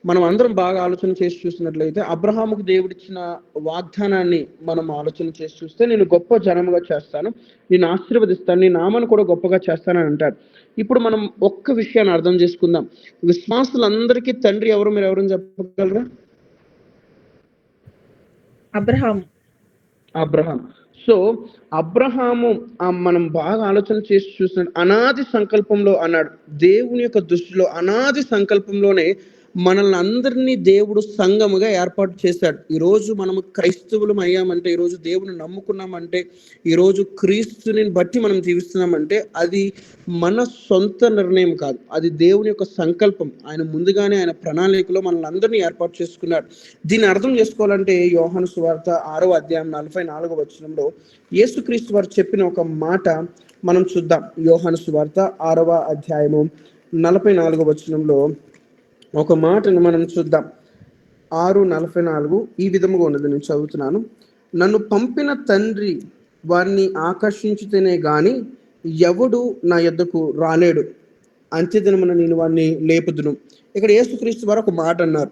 మనం అందరం బాగా ఆలోచన చేసి చూసినట్లయితే అబ్రహాముకు దేవుడిచ్చిన వాగ్దానాన్ని మనం ఆలోచన చేసి చూస్తే నేను గొప్ప జనముగా చేస్తాను, నేను ఆశీర్వదిస్తాను, నీ నామాన్ని కూడా గొప్పగా చేస్తానని అంటాడు. ఇప్పుడు మనం ఒక్క విషయాన్ని అర్థం చేసుకుందాం. విశ్వాసులందరికీ తండ్రి ఎవరు, మీరు ఎవరని చెప్పగలరా? అబ్రహాం. సో అబ్రహాము మనం బాగా ఆలోచన చేసి చూసిన అనాది సంకల్పంలో అన్నాడు. దేవుని యొక్క దృష్టిలో అనాది సంకల్పంలోనే మనల్ని అందరినీ దేవుడు సంఘముగా ఏర్పాటు చేశాడు. ఈరోజు మనము క్రైస్తవులం అయ్యామంటే, ఈరోజు దేవుని నమ్ముకున్నామంటే, ఈరోజు క్రీస్తుని బట్టి మనం జీవిస్తున్నామంటే అది మన సొంత నిర్ణయం కాదు, అది దేవుని యొక్క సంకల్పం. ఆయన ముందుగానే ఆయన ప్రణాళికలో మనల్ని అందరినీ ఏర్పాటు చేసుకున్నాడు. దీన్ని అర్థం చేసుకోవాలంటే యోహాను సువార్త 6వ అధ్యాయం 44వ వచనంలో యేసుక్రీస్తు వారు చెప్పిన ఒక మాట మనం చూద్దాం. యోహాను సువార్త 6వ అధ్యాయము 44వ వచనంలో ఒక మాటను మనం చూద్దాం. 6:44 ఈ విధముగా ఉన్నది, నేను చదువుతున్నాను. నన్ను పంపిన తండ్రి వారిని ఆకర్షించితేనే గాని ఎవడు నా యొద్దకు రాలేడు, అంత్యదినమున నేను వారిని లేపుదును. ఇక్కడ యేసుక్రీస్తు వారు ఒక మాట అన్నారు,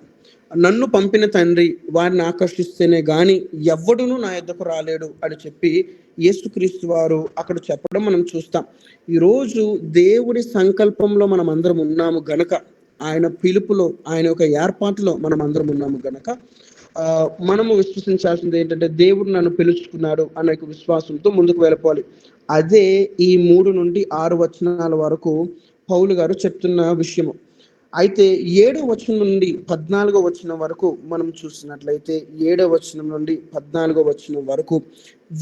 నన్ను పంపిన తండ్రి వారిని ఆకర్షిస్తేనే గాని ఎవడును నా యొద్దకు రాలేడు అని చెప్పి యేసుక్రీస్తు వారు అక్కడ చెప్పడం మనం చూస్తాం. ఈరోజు దేవుడి సంకల్పంలో మనం అందరం ఉన్నాము గనక, ఆయన పిలుపులో, ఆయన యొక్క ఏర్పాటులో మనం అందరం ఉన్నాము గనక మనము విశ్వసించాల్సింది ఏంటంటే దేవుడు నన్ను పిలుచుకున్నాడు అనే విశ్వాసంతో ముందుకు వెళ్ళిపోవాలి. అదే ఈ 3 నుండి 6 వచనాల వరకు పౌలు గారు చెప్తున్న విషయము. అయితే 7వ వచనం నుండి 14వ వచనం వరకు మనం చూసినట్లయితే 7వ వచనం నుండి 14వ వచనం వరకు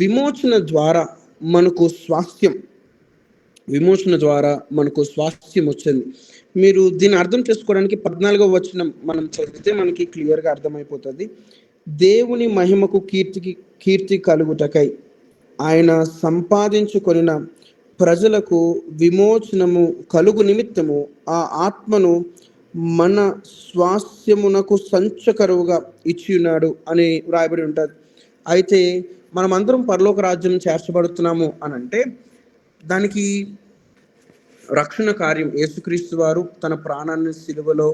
విమోచన ద్వారా మనకు స్వాస్థ్యం వచ్చింది. మీరు దీన్ని అర్థం చేసుకోవడానికి 14వ వచనం మనం చదివితే మనకి క్లియర్గా అర్థమైపోతుంది. దేవుని మహిమకు కీర్తి కలుగుటకై ఆయన సంపాదించుకొనిన ప్రజలకు విమోచనము కలుగు నిమిత్తము ఆ ఆత్మను మన స్వాస్థ్యమునకు సంచకరువుగా ఇచ్చి ఉన్నాడు అని వ్రాయబడి ఉంటుంది. అయితే మనమందరం పరలోక రాజ్యం చేర్చబడుతున్నాము అని అంటే దానికి రక్షణ కార్యం యేసుక్రీస్తు వారు తన ప్రాణాన్ని సిలువలో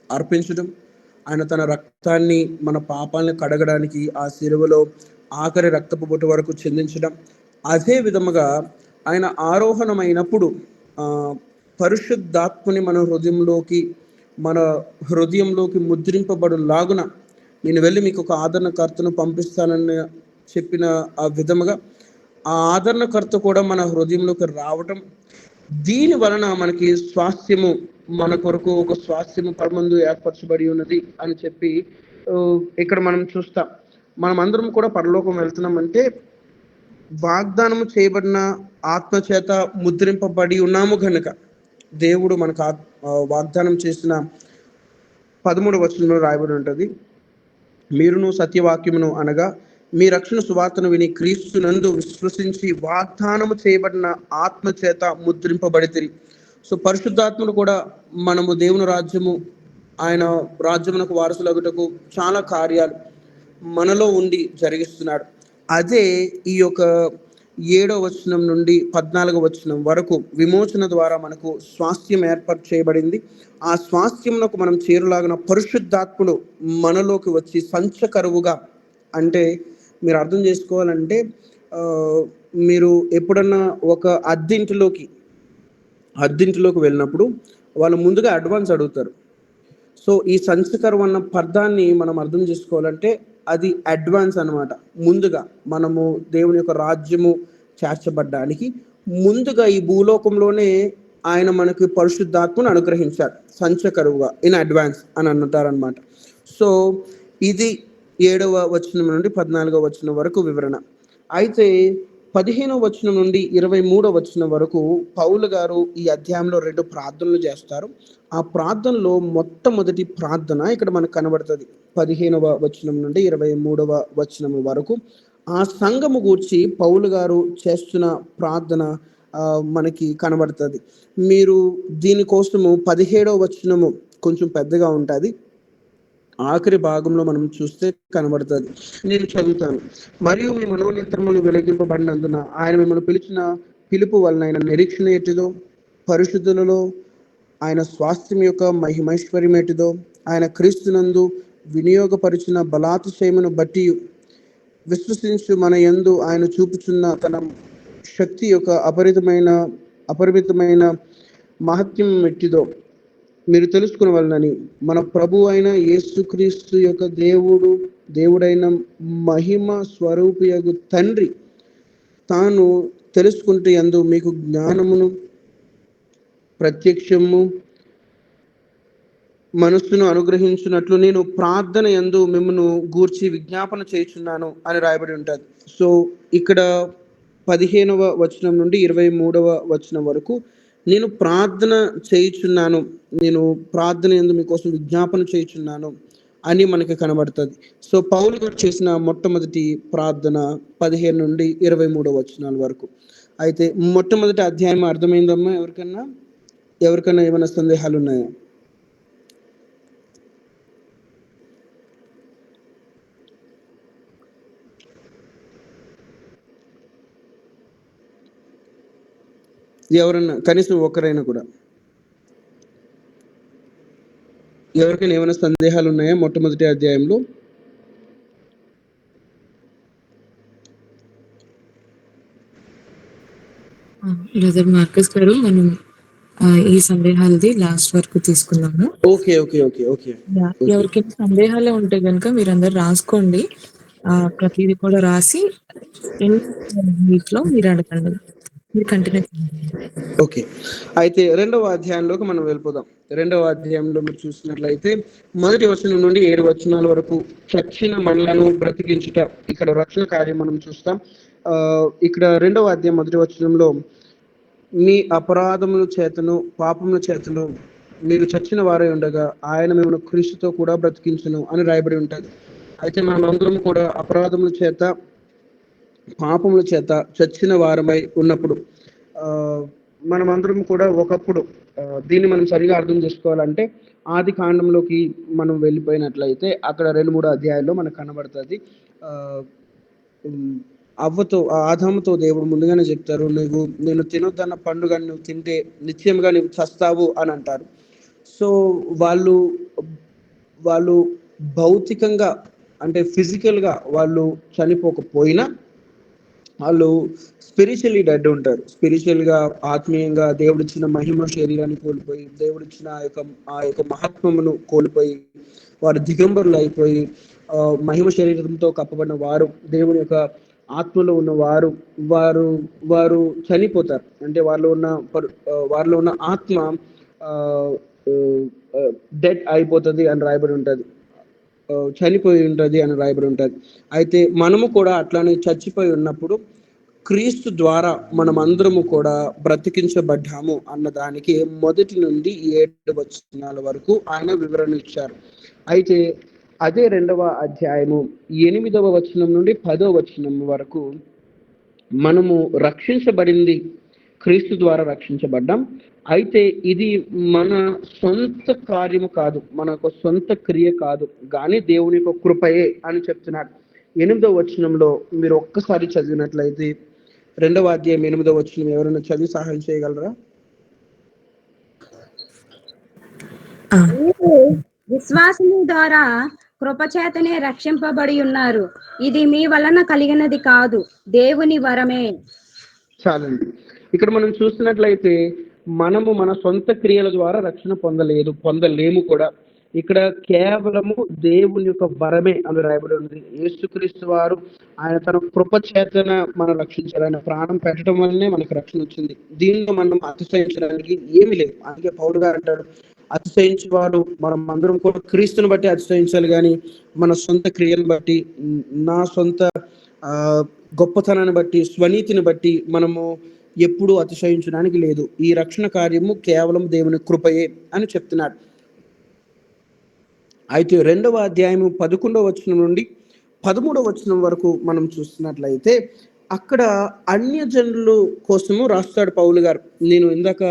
అర్పించడం, ఆయన తన రక్తాన్ని మన పాపాలను కడగడానికి ఆ సిలువలో ఆఖరి రక్తపు బొట్టు వరకు చెందించడం, అదే విధముగా ఆయన ఆరోహణమైనప్పుడు పరిశుద్ధాత్మని మన హృదయంలోకి ముద్రింపబడు లాగున నేను వెళ్ళి మీకు ఒక ఆదరణకర్తను పంపిస్తానని చెప్పిన ఆ విధముగా ఆ ఆదరణకర్త కూడా మన హృదయంలోకి రావటం, దీని వలన మనకి స్వాస్థ్యము, మన కొరకు ఒక స్వాస్థ్యము పరమందు ఏర్పరచబడి ఉన్నది అని చెప్పి ఇక్కడ మనం చూస్తాం. మనం అందరం కూడా పరలోకం వెళ్తున్నామంటే వాగ్దానము చేయబడిన ఆత్మ చేత ముద్రింపబడి ఉన్నాము కనుక దేవుడు మనకు వాగ్దానం చేసిన 13వ వచనంలో రాయబడి ఉంటుంది, మీరును సత్యవాక్యమును అనగా మీ రక్షణ సువార్తను విని క్రీస్తునందు విశ్వసించి వాగ్దానము చేయబడిన ఆత్మ చేత ముద్రింపబడితిరి. సో పరిశుద్ధాత్మను కూడా మనము దేవుని రాజ్యము, ఆయన రాజ్యమునకు వారసులగుటకు చాలా కార్యాలు మనలో ఉండి జరిగిస్తున్నాడు. అదే ఈ యొక్క 7వ వచనం నుండి 14వ వచనం వరకు విమోచన ద్వారా మనకు స్వాస్థ్యం ఏర్పాటు చేయబడింది. ఆ స్వాస్థ్యమునకు మనం చేరులాగిన పరిశుద్ధాత్ముడు మనలోకి వచ్చి సంచకరువుగా, అంటే మీరు అర్థం చేసుకోవాలంటే మీరు ఎప్పుడన్నా ఒక అద్దెంటిలోకి వెళ్ళినప్పుడు వాళ్ళు ముందుగా అడ్వాన్స్ అడుగుతారు. సో ఈ సంచకరువు అన్న పదాన్ని మనం అర్థం చేసుకోవాలంటే అది అడ్వాన్స్ అన్నమాట. ముందుగా మనము దేవుని యొక్క రాజ్యము చేర్చబడ్డానికి ముందుగా ఈ భూలోకంలోనే ఆయన మనకి పరిశుద్ధాత్మను అనుగ్రహించారు సంచకరువుగా, ఇన్ అడ్వాన్స్ అని అంటారనమాట. సో ఇది 7వ వచనం నుండి 14వ వచనం వరకు వివరణ. అయితే 15వ వచనం నుండి 23వ వచనం వరకు పౌలు గారు ఈ అధ్యాయంలో 2 ప్రార్థనలు చేస్తారు. ఆ ప్రార్థనలో మొట్టమొదటి ప్రార్థన ఇక్కడ మనకు కనబడుతుంది. 15వ వచనం నుండి 23వ వచనం వరకు ఆ సంఘము గూర్చి పౌలు గారు చేస్తున్న ప్రార్థన మనకి కనబడుతుంది. మీరు దీనికోసము 17వ వచనము కొంచెం పెద్దగా ఉంటుంది, ఆఖరి భాగంలో మనం చూస్తే కనబడుతుంది. నేను చదువుతాను. మరియు మీ మనోనేత్రములు వెలిగింపబడినందున ఆయన మిమ్మల్ని పిలిచిన పిలుపు వలన ఆయన నిరీక్షణ ఎట్టిదో, పరిశుద్ధులలో ఆయన స్వాస్థ్యం యొక్క మహిమైశ్వర్యం ఎట్టిదో, ఆయన క్రీస్తునందు వినియోగపరిచిన బలాతిశయమును బట్టి విశ్వసించు మన యందు ఆయన చూపుచున్న తన శక్తి యొక్క అపరిమితమైన మహత్యం ఎట్టిదో మీరు తెలుసుకునవలనని మన ప్రభు అయిన యేసుక్రీస్తు యొక్క దేవుడైన మహిమ స్వరూపియగు తండ్రి తాను తెలుసుకుంటే యందు మీకు జ్ఞానమును ప్రత్యక్షము మనస్సును అనుగ్రహించినట్లు నేను ప్రార్థన యందు మిమ్మల్ని గూర్చి విజ్ఞాపన చేయుచున్నాను అని రాయబడి ఉంటుంది. సో ఇక్కడ 15వ వచనం నుండి 23వ వచనం వరకు నేను ప్రార్థన చేయుచున్నాను, నేను ప్రార్థన యందు మీకోసం విజ్ఞాపన చేయుచున్నాను అని మనకి కనబడుతుంది. సో పౌలు గారు చేసిన మొట్టమొదటి ప్రార్థన 15 నుండి 23వ వచనాల వరకు. అయితే మొట్టమొదటి అధ్యాయం అర్థమైందమ్మా? ఎవరికన్నా ఏమైనా సందేహాలు ఉన్నాయా? ఎవరన్నా కనీసం ఒకరైనా కూడా ఎవరికైనా ఏమైనా సందేహాలు ఉన్నాయా మొట్టమొదటి అధ్యాయంలో? బ్రదర్ మార్కస్ గారు, మనం ఈ సందేహాలది లాస్ట్ వరకు తీసుకున్నాము. ఓకే ఓకే ఓకే ఓకే ఎవరికైనా సందేహాలు ఉంటే కనుక మీరు అందరు రాసుకోండి. ప్రతిదీ కూడా రాసి వీక్లో మీరు అడగండి, మీరు కంటిన్యూ చేయండి. ఓకే, అయితే 2వ అధ్యాయంలోకి మనం వెళ్ళిపోదాం. 2వ అధ్యాయంలో మీరు చూసినట్లయితే 1వ వచనం నుండి 7 వచనాల వరకు చచ్చిన మనలను బ్రతికించుట, ఇక్కడ రక్షణ కార్యం మనం చూస్తాం. ఇక్కడ 2వ అధ్యాయం 1వ వచనంలో మీ అపరాధముల చేతను పాపముల చేతను మీరు చచ్చిన వారై ఉండగా ఆయన మిమ్మల్ని క్రీస్తుతో కూడా బ్రతికించును అని రాయబడి ఉంటుంది. అయితే మనం అందరం కూడా అపరాధముల చేత పాపముల చేత చచ్చిన వారమై ఉన్నప్పుడు మనమందరం కూడా ఒకప్పుడు దీన్ని మనం సరిగా అర్థం చేసుకోవాలంటే ఆది కాండంలోకి మనం వెళ్ళిపోయినట్లయితే అక్కడ 2-3 అధ్యాయాల్లో మనకు కనబడుతుంది. అవ్వతో ఆదాముతో దేవుడు ముందుగానే చెప్తారు, నేను తినొద్దన్న పండుగ నువ్వు తింటే నిశ్చయంగా నువ్వు చస్తావు అని అంటారు. సో వాళ్ళు భౌతికంగా అంటే ఫిజికల్గా వాళ్ళు చనిపోకపోయినా వాళ్ళు స్పిరిచువల్లీ డెడ్ ఉంటారు. స్పిరిచువల్గా ఆత్మీయంగా దేవుడిచ్చిన మహిమ శరీరాన్ని కోల్పోయి, దేవుడిచ్చిన ఆ యొక్క మహత్వమును కోల్పోయి వారు దిగంబరులు అయిపోయి మహిమ శరీరంతో కప్పబడిన వారు, దేవుని యొక్క ఆత్మలో ఉన్న వారు చనిపోతారు. అంటే వారిలో ఉన్న ఆత్మ డెడ్ అయిపోతుంది అని రాయబడి ఉంటుంది, చనిపోయి ఉంటుంది అని రాయబడి ఉంటుంది. అయితే మనము కూడా అట్లానే చచ్చిపోయి ఉన్నప్పుడు క్రీస్తు ద్వారా మనం అందరము కూడా బ్రతికించబడ్డాము అన్నదానికి 1 నుండి 7 వచనాల వరకు ఆయన వివరణ ఇచ్చారు. అయితే అదే 2వ అధ్యాయము 8వ వచనం నుండి 10వ వచనం వరకు మనము రక్షించబడింది క్రీస్తు ద్వారా రక్షించబడ్డాం. అయితే ఇది మన సొంత కార్యము కాదు, మన యొక్క సొంత క్రియ కాదు, కానీ దేవుని యొక్క కృపయే అని చెప్తున్నాడు. 8వ వచనంలో మీరు ఒక్కసారి చదివినట్లయితే 2వ అధ్యాయం 8వ వచనం ఎవరైనా చదివి సహాయం చేయగలరా? విశ్వాసము ద్వారా కృపచేతనే రక్షింపబడి ఉన్నారు, ఇది మీ వలన కలిగినది కాదు, దేవుని వరమే. చాలండి. ఇక్కడ మనం చూస్తున్నట్లయితే మనము మన సొంత క్రియల ద్వారా రక్షణ పొందలేము కూడా. ఇక్కడ కేవలము దేవుని యొక్క వరమే అని రాయబడి ఉంది. యేసుక్రీస్తు వారు ఆయన తన కృప చేతన మనం రక్షించారు. ఆయన ప్రాణం పెట్టడం వల్లనే మనకు రక్షణ వచ్చింది. దీనిలో మనం అతిశయించడానికి ఏమీ లేదు. అందుకే పౌలు గారు అంటాడు, అతిశయించేవాడు మనం అందరం కూడా క్రీస్తుని బట్టి అతిశయించాలి, కానీ మన సొంత క్రియలను బట్టి, నా సొంత గొప్పతనాన్ని బట్టి, స్వనీతిని బట్టి మనము ఎప్పుడూ అతిశయించడానికి లేదు. ఈ రక్షణ కార్యము కేవలం దేవుని కృపయే అని చెప్తున్నాడు. అయితే 2వ అధ్యాయము 11వ వచనం నుండి 13వ వచనం వరకు మనం చూస్తున్నట్లయితే అక్కడ అన్యజనుల కోసము రాస్తాడు పౌలు గారు. నేను ఇందాక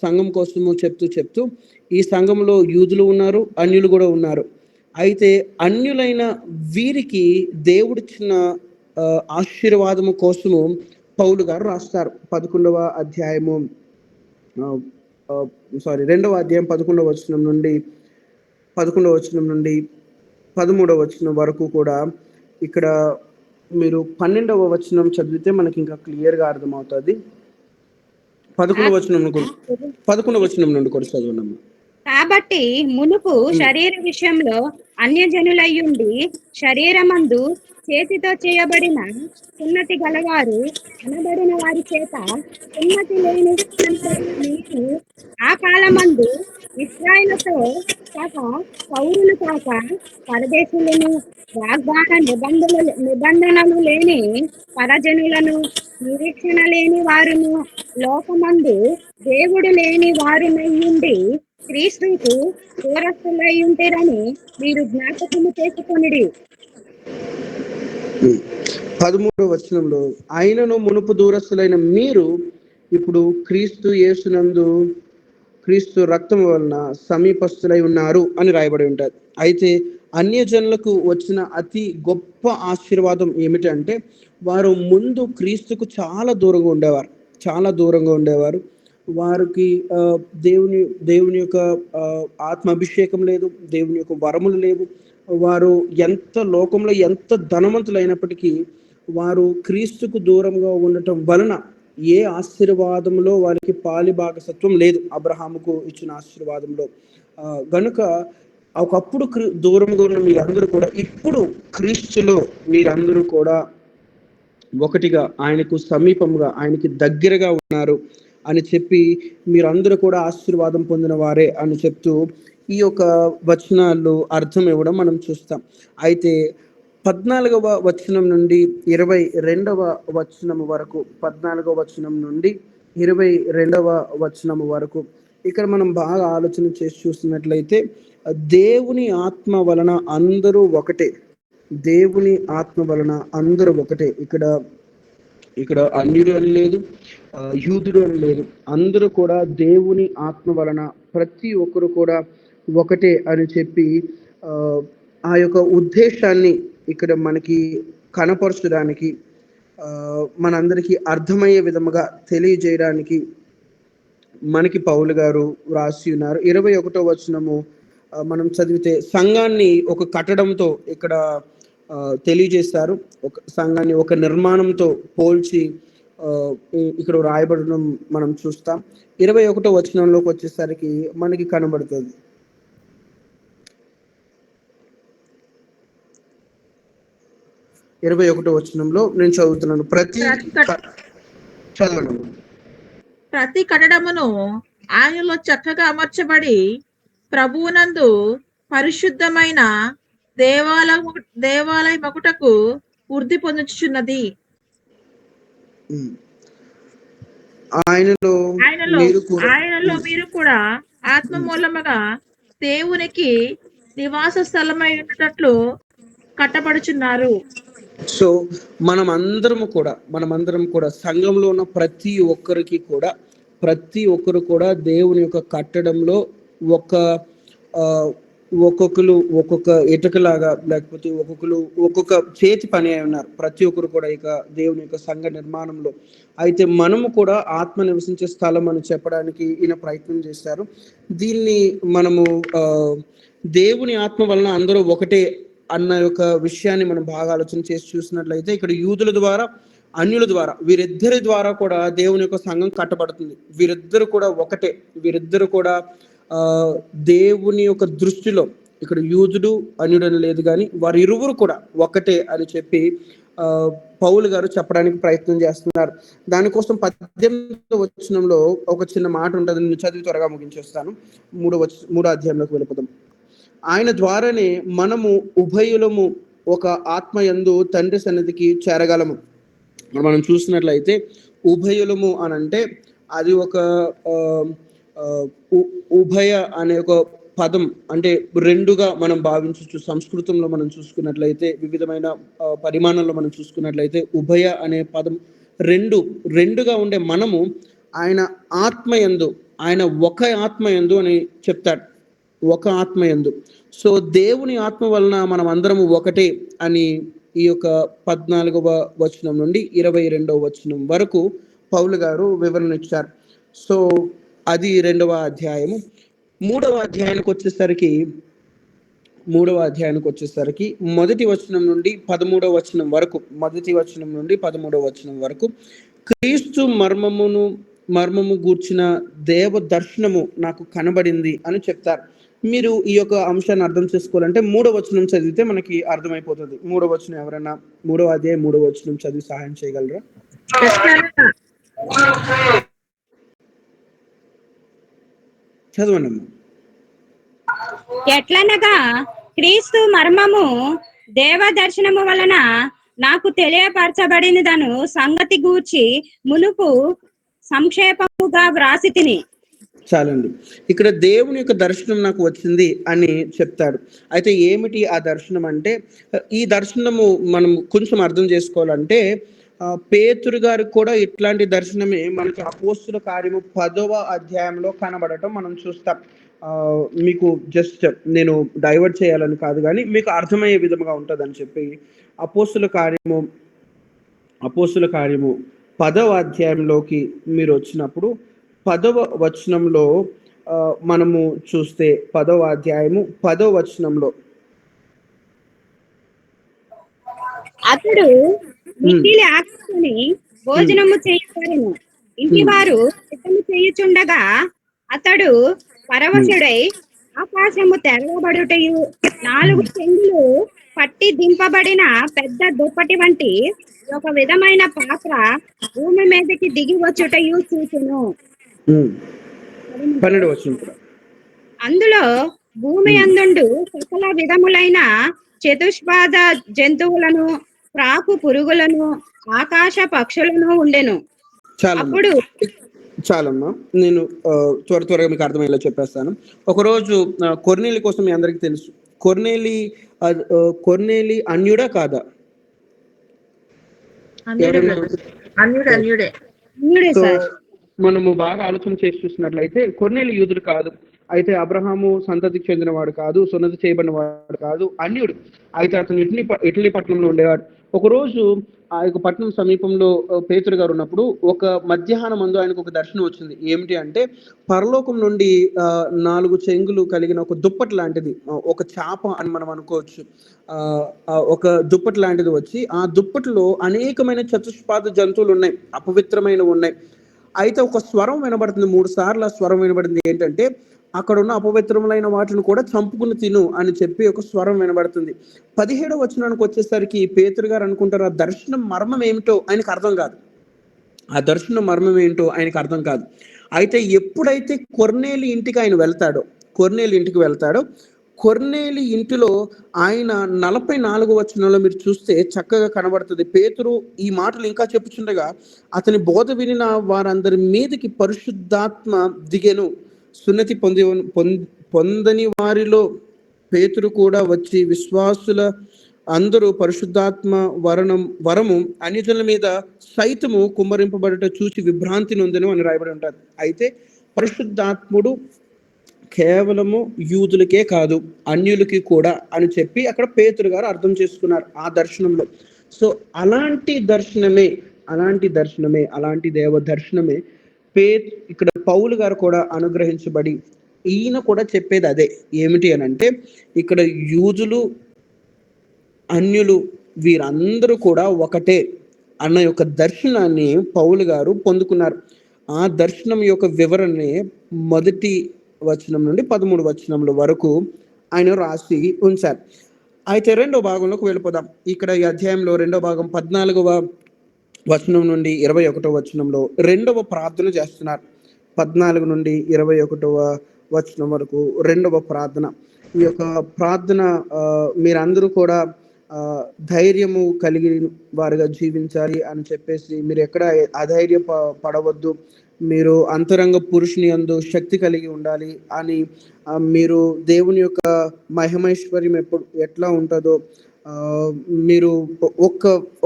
సంఘం కోసము చెప్తూ ఈ సంఘంలో యూదులు ఉన్నారు, అన్యులు కూడా ఉన్నారు. అయితే అన్యులైన వీరికి దేవుడిచ్చిన ఆశీర్వాదము కోసము పౌలు గారు రాస్తారు. 2వ అధ్యాయం 11వ వచనం నుండి 11వ వచనం నుండి 13వ వచనం వరకు కూడా ఇక్కడ మీరు 12వ వచనం చదివితే మనకి ఇంకా క్లియర్గా అర్థమవుతుంది. 11వ వచనం నుండి కూడా చదవనమ్మా. కాబట్టి మునుపు శరీర విషయంలో అన్యజనులయ్యుండి శరీరమందు చేతితో చేయబడిన సున్నతి గలవారు అనబడిన వారి చేత సున్నతి లేని మీరు ఆ కాలమందు ఇశ్రాయేలుతో కాక పౌరులు కాక పరదేశులను వాగ్దాన నిబంధనలు లేని పరజనులను నిరీక్షణ లేని వారును లోకమందు దేవుడు లేని వారునయ్యుండి క్రీస్తుకు దూరస్తులై ఉంటారని మీరు జ్ఞాపకము చేసుకొనిడి. 13వ వచనంలో ఆయనను మునుపు దూరస్తులైన మీరు ఇప్పుడు క్రీస్తు యేసునందు క్రీస్తు రక్తం వలన సమీపస్తులై ఉన్నారు అని రాయబడి ఉంటారు. అయితే అన్యజనులకు వచ్చిన అతి గొప్ప ఆశీర్వాదం ఏమిటంటే వారు ముందు క్రీస్తుకు చాలా దూరంగా ఉండేవారు. వారికి దేవుని యొక్క ఆత్మాభిషేకం లేదు, దేవుని యొక్క వరములు లేవు. వారు లోకంలో ఎంత ధనవంతులైనప్పటికీ వారు క్రీస్తుకు దూరంగా ఉండటం వలన ఏ ఆశీర్వాదంలో వారికి పాలిభాగసత్వం లేదు, అబ్రహాముకు ఇచ్చిన ఆశీర్వాదంలో. గనుక ఒకప్పుడు దూరంగా ఉన్న మీరందరూ కూడా ఇప్పుడు క్రీస్తులో మీరందరూ కూడా ఒకటిగా ఆయనకు సమీపంగా, ఆయనకి దగ్గరగా ఉన్నారు అని చెప్పి మీరందరూ కూడా ఆశీర్వాదం పొందిన వారే అని చెప్తూ ఈ యొక్క వచనాలు అర్థం ఇవ్వడం మనం చూస్తాం. అయితే 14వ వచనం నుండి 22వ వచనం వరకు, 14వ వచనం నుండి 22వ వచనం వరకు ఇక్కడ మనం బాగా ఆలోచన చేసి చూసినట్లయితే దేవుని ఆత్మ వలన అందరూ ఒకటే, దేవుని ఆత్మ వలన అందరూ ఒకటే. ఇక్కడ అన్యుడు అని లేదు, యూదుడు అని లేదు, అందరూ కూడా దేవుని ఆత్మ వలన ప్రతి ఒక్కరు కూడా ఒకటే అని చెప్పి ఆ యొక్క ఉద్దేశాన్ని ఇక్కడ మనకి కనపరచడానికి, మనందరికీ అర్థమయ్యే విధముగా తెలియజేయడానికి మనకి పౌలు గారు రాసి ఉన్నారు. 21వ వచనము మనం చదివితే సంఘాన్ని ఒక కట్టడంతో ఇక్కడ తెలియజేస్తారు. ఒక సంఘాన్ని ఒక నిర్మాణంతో పోల్చి ఇక్కడ రాయబడడం మనం చూస్తాం. 21వ వచనంలోకి వచ్చేసరికి మనకి కనబడుతుంది. 21వ వచనంలో నేను చదువుతున్నాను. చదవండి. ప్రతి కట్టడమును ఆయనలో చక్కగా అమర్చబడి ప్రభువునందు పరిశుద్ధమైన దేవాలయ మకుటకు వృద్ధి పొందుచున్నది. ఆయనలో మీరు కూడా ఆత్మ మూలముగా దేవునికి నివాస స్థలమైనట్లు కట్టబడుచున్నారు. సో మనమందరం కూడా సంఘంలో ఉన్న ప్రతి ఒక్కరు కూడా దేవుని యొక్క కట్టడంలో ఒక్కొక్కరు ఒక్కొక్క ఇటుకలాగా, లేకపోతే ఒక్కొక్క చేతి పని అయి ఉన్నారు. ప్రతి ఒక్కరు కూడా ఇక దేవుని యొక్క సంఘ నిర్మాణంలో. అయితే మనము కూడా ఆత్మ నివసించే స్థలం అని చెప్పడానికి ఈయన ప్రయత్నం చేశారు. దీన్ని మనము దేవుని ఆత్మ వలన అందరూ ఒకటే అన్న యొక్క విషయాన్ని మనం బాగా ఆలోచన చేసి చూసినట్లయితే ఇక్కడ యూదుల ద్వారా, అన్యుల ద్వారా, వీరిద్దరి ద్వారా కూడా దేవుని యొక్క సంఘం కట్టబడుతుంది. వీరిద్దరు కూడా ఒకటే. వీరిద్దరు కూడా దేవుని యొక్క దృష్టిలో ఇక్కడ యూదుడు అన్యుడు అని లేదు, కానీ వారి ఇరువురు కూడా ఒకటే అని చెప్పి పౌలు గారు చెప్పడానికి ప్రయత్నం చేస్తున్నారు. దానికోసం 18వ వచనంలో ఒక చిన్న మాట ఉంటుంది, నేను చదివి త్వరగా ముగించేస్తాను. 3వ అధ్యాయంలోకి వెళ్ళిపోతాం. ఆయన ద్వారానే మనము ఉభయులము ఒక ఆత్మ యందు తండ్రి సన్నిధికి చేరగలము. మనం చూసినట్లయితే ఉభయులము అని అంటే అది ఒక ఉభయ అనే ఒక పదం అంటే రెండుగా మనం భావించవచ్చు. సంస్కృతంలో మనం చూసుకున్నట్లయితే, వివిధమైన పరిమాణంలో మనం చూసుకున్నట్లయితే ఉభయ అనే పదం రెండుగా ఉండే మనము ఆయన ఆత్మయందు, ఆయన ఒక ఆత్మయందు అని చెప్తాడు. ఒక ఆత్మయందు. సో దేవుని ఆత్మ వలన మనం అందరము ఒకటే అని ఈ యొక్క 14వ వచనం నుండి 22వ వచనం వరకు పౌలు గారు వివరణ ఇచ్చారు. సో అది 2వ అధ్యాయము. 3వ అధ్యాయానికి వచ్చేసరికి మొదటి వచనం నుండి 13వ వచనం వరకు క్రీస్తు మర్మము గూర్చిన దేవ దర్శనము నాకు కనబడింది అని చెప్తారు. మీరు ఈ యొక్క అంశాన్ని అర్థం చేసుకోవాలంటే 3వ వచనం చదివితే మనకి అర్థమైపోతుంది. 3వ వచనం ఎవరైనా 3వ అధ్యాయం 3వ వచనం చదివి సహాయం చేయగలరా? చదవండి అమ్మా. ఎట్లనగా క్రీస్తు మర్మము దేవ దర్శనము వలన నాకు తెలియపరచబడినదను సంగతి గూర్చి మునుపు సంక్షేపముగా వ్రాసి తిని. చాలండి. ఇక్కడ దేవుని యొక్క దర్శనం నాకు వచ్చింది అని చెప్తాడు. అయితే ఏమిటి ఆ దర్శనం అంటే, ఈ దర్శనము మనం కొంచెం అర్థం చేసుకోవాలంటే పేతురు గారికి కూడా ఇట్లాంటి దర్శనమే మనకి అపోస్తుల కార్యము 10వ అధ్యాయంలో కనబడటం మనం చూస్తాం. మీకు జస్ట్ నేను డైవర్ట్ చేయాలని కాదు, కానీ మీకు అర్థమయ్యే విధంగా ఉంటుందని చెప్పి అపోస్తుల కార్యము 10వ అధ్యాయంలోకి మీరు వచ్చినప్పుడు 10వ వచనంలో మనము చూస్తే 10వ అధ్యాయము 10వ వచనంలో అతడు మిక్కిలి ఆకర్షిని భోజనము చేయబడెను. ఇంటి వారు సిద్ధము చేయుచుండగా అతడు పరవశుడై ఆకాశము తెరవబడుటయు 4 చెంగులు పట్టి దింపబడిన పెద్ద దుప్పటి వంటి ఒక విధమైన పాత్ర భూమి మీదకి దిగి వచ్చుటయు చూచెను. అందులో భూమి అందుండు సకల విధములైన చతుష్పాద జంతువులను, ప్రాకు పురుగులను, ఆకాశ పక్షులను ఉండెను. అప్పుడు చాలమ్మా, నేను త్వరగా మీకు అర్థమయ్యేలా చెప్పేస్తాను. ఒకరోజు కొర్నేలి కోసం మీ అందరికీ తెలుసు. కొర్నేలి కొర్నేలి అన్యుడా కాదా? అన్యుడే. సో మనము బాగా ఆలోచన చేసి చూసినట్లయితే కొర్నేలి యూదుడు కాదు, అయితే అబ్రహాము సంతతికి చెందినవాడు కాదు, సున్నతి చేయబడిన వాడు కాదు, అన్యుడు. అయితే అతను ఇటలీ పట్టణంలో ఉండేవాడు. ఒకరోజు ఆ యొక్క పట్టణం సమీపంలో పేతురు గారు ఉన్నప్పుడు ఒక మధ్యాహ్నం మందు ఆయనకు ఒక దర్శనం వచ్చింది. ఏమిటి అంటే పరలోకం నుండి 4 చెంగులు కలిగిన ఒక దుప్పటి లాంటిది, ఒక చాప అని మనం అనుకోవచ్చు, ఒక దుప్పటి లాంటిది వచ్చి ఆ దుప్పటిలో అనేకమైన చతుష్పాద జంతువులు ఉన్నాయి, అపవిత్రమైనవి ఉన్నాయి. అయితే ఒక స్వరం వినబడుతుంది, 3 సార్లు ఆ స్వరం వినబడింది. ఏంటంటే అక్కడ ఉన్న అపవిత్రములైన వాటిని కూడా చంపుకుని తిను అని చెప్పి ఒక స్వరం వినబడుతుంది. 17వ వచనానికి వచ్చేసరికి పేతురు గారు అనుకుంటారు, ఆ దర్శనం మర్మం ఏమిటో ఆయనకు అర్థం కాదు. ఆ దర్శనం మర్మం ఏంటో ఆయనకు అర్థం కాదు. అయితే ఎప్పుడైతే కొర్నేలి ఇంటికి ఆయన వెళ్తాడో, కొర్నేలి ఇంటిలో ఆయన 44వ వచనంలో మీరు చూస్తే చక్కగా కనబడుతుంది. పేతురు ఈ మాటలు ఇంకా చెప్పుచుండగా అతని బోధ వినిన వారందరి మీదకి పరిశుద్ధాత్మ దిగెను. సున్నతి పొందని వారిలో పేతురు కూడా వచ్చి విశ్వాసుల అందరూ పరిశుద్ధాత్మ వరము అన్యజనుల మీద సైతము కుమ్మరింపబడట చూసి విభ్రాంతి నొందెను అని రాయబడి ఉంటారు. అయితే పరిశుద్ధాత్ముడు కేవలము యూదులకే కాదు అన్యులకి కూడా అని చెప్పి అక్కడ పేతురు గారు అర్థం చేసుకున్నారు ఆ దర్శనంలో. సో అలాంటి దర్శనమే అలాంటి దేవ దర్శనమే ఇక్కడ పౌలు గారు కూడా అనుగ్రహించబడి ఈయన కూడా చెప్పేది అదే. ఏమిటి అని అంటే ఇక్కడ యూదులు అన్యులు వీరందరూ కూడా ఒకటే అన్న యొక్క దర్శనాన్ని పౌలు గారు పొందుకున్నారు. ఆ దర్శనం యొక్క వివరణని 1వ వచనం నుండి 13వ వచనముల వరకు ఆయన రాసి ఉంచారు. అయితే 2వ భాగంలోకి వెళ్ళిపోదాం. ఇక్కడ ఈ అధ్యాయంలో 2వ భాగం 14వ వచనం నుండి 21వ వచనంలో 2వ ప్రార్థన చేస్తున్నారు. 14 నుండి 21వ వచనం వరకు 2వ ప్రార్థన. ఈ యొక్క ప్రార్థన మీరందరూ కూడా ధైర్యము కలిగి వారుగా జీవించాలి అని చెప్పేసి, మీరు ఎక్కడ అధైర్య పడవద్దు, మీరు అంతరంగ పురుషుని యందు శక్తి కలిగి ఉండాలి అని, మీరు దేవుని యొక్క మహిమైశ్వర్యం ఎట్లా ఉంటుందో మీరు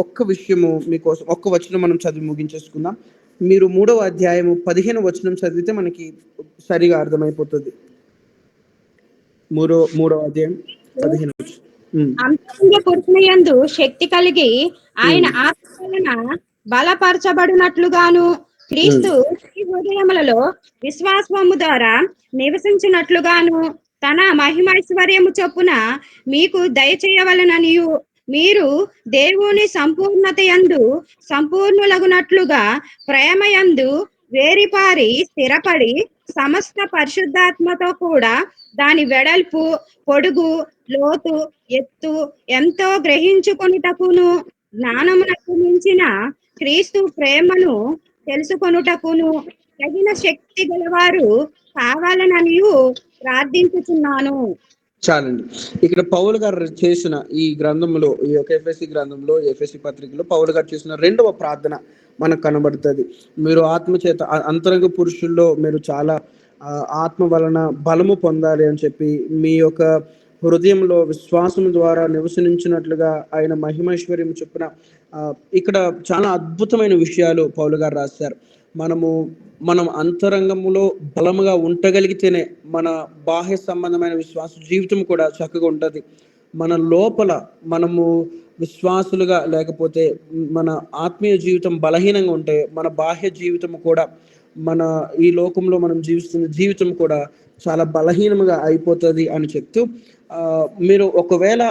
ఒక్క విషయము మీకోసం ఒక్క వచనం మనం చదివి ముగించేసుకుందాం. మీరు 3వ అధ్యాయము 15వ వచనం చదివితే మనకి సరిగా అర్థమైపోతుంది. 3వ అధ్యాయం 15వ వచనం. అంతరంగ పురుషుని యందు శక్తి కలిగి ఆయన ఆత్మ వలన బలపరచబడినట్లుగాను క్రీస్తు హృదయములలో విశ్వాసము ద్వారా నివసించినట్లుగాను తన మహిమైశ్వర్యము చొప్పున మీకు దయచేయవలననియు మీరు దేవుని సంపూర్ణత యందు సంపూర్ణులగునట్లుగా ప్రేమయందు వేరిపారి స్థిరపడి సమస్త పరిశుద్ధాత్మతో కూడా దాని వెడల్పు, పొడుగు, లోతు, ఎత్తు ఎంతో గ్రహించుకొనుటకును జ్ఞానమునకు మించిన క్రీస్తు ప్రేమను తెలుసుకొనుటకును తగిన శక్తి గలవారు కావాలననియు ప్రార్థించుచున్నాను. చాలండి. ఇక్కడ పౌలు గారు చేసిన ఈ గ్రంథంలో, ఈ యొక్క ఎఫెసీ పత్రికలో పౌలు గారు చేసిన 2వ ప్రార్థన మనకు కనబడుతుంది. మీరు ఆత్మచేత అంతరంగ పురుషుల్లో మీరు చాలా ఆత్మ వలన బలము పొందాలి అని చెప్పి, మీ యొక్క హృదయంలో విశ్వాసం ద్వారా నివసించినట్లుగా ఆయన మహిమైశ్వర్యం చొప్పున, ఇక్కడ చాలా అద్భుతమైన విషయాలు పౌలు గారు రాశారు. మనం అంతరంగంలో బలముగా ఉండగలిగితేనే మన బాహ్య సంబంధమైన విశ్వాస జీవితం కూడా చక్కగా ఉంటుంది. మన లోపల మనము విశ్వాసులుగా లేకపోతే మన ఆత్మీయ జీవితం బలహీనంగా ఉంటే మన బాహ్య జీవితం కూడా, మన ఈ లోకంలో మనం జీవిస్తున్న జీవితం కూడా చాలా బలహీనముగా అయిపోతుంది అని చెప్తూ, మీరు ఒకవేళ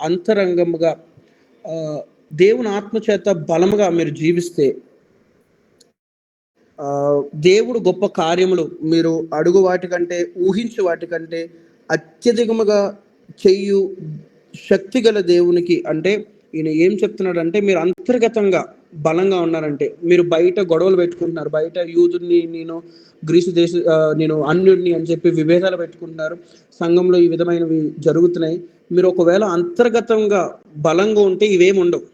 అంతరంగముగా దేవుని ఆత్మచేత బలముగా మీరు జీవిస్తే దేవుడు గొప్ప కార్యములు మీరు అడుగు వాటికంటే ఊహించు వాటికంటే అత్యధికముగా చెయ్యు శక్తి గల దేవునికి, అంటే ఈయన ఏం చెప్తున్నాడు అంటే, మీరు అంతర్గతంగా బలంగా ఉన్నారంటే, మీరు బయట గొడవలు పెట్టుకుంటున్నారు, బయట యూదుని గ్రీసు నేను అన్యుడిని అని చెప్పి విభేదాలు పెట్టుకుంటున్నారు, సంఘంలో ఈ విధమైనవి జరుగుతున్నాయి. మీరు ఒకవేళ అంతర్గతంగా బలంగా ఉంటే ఇవేమి ఉండవు.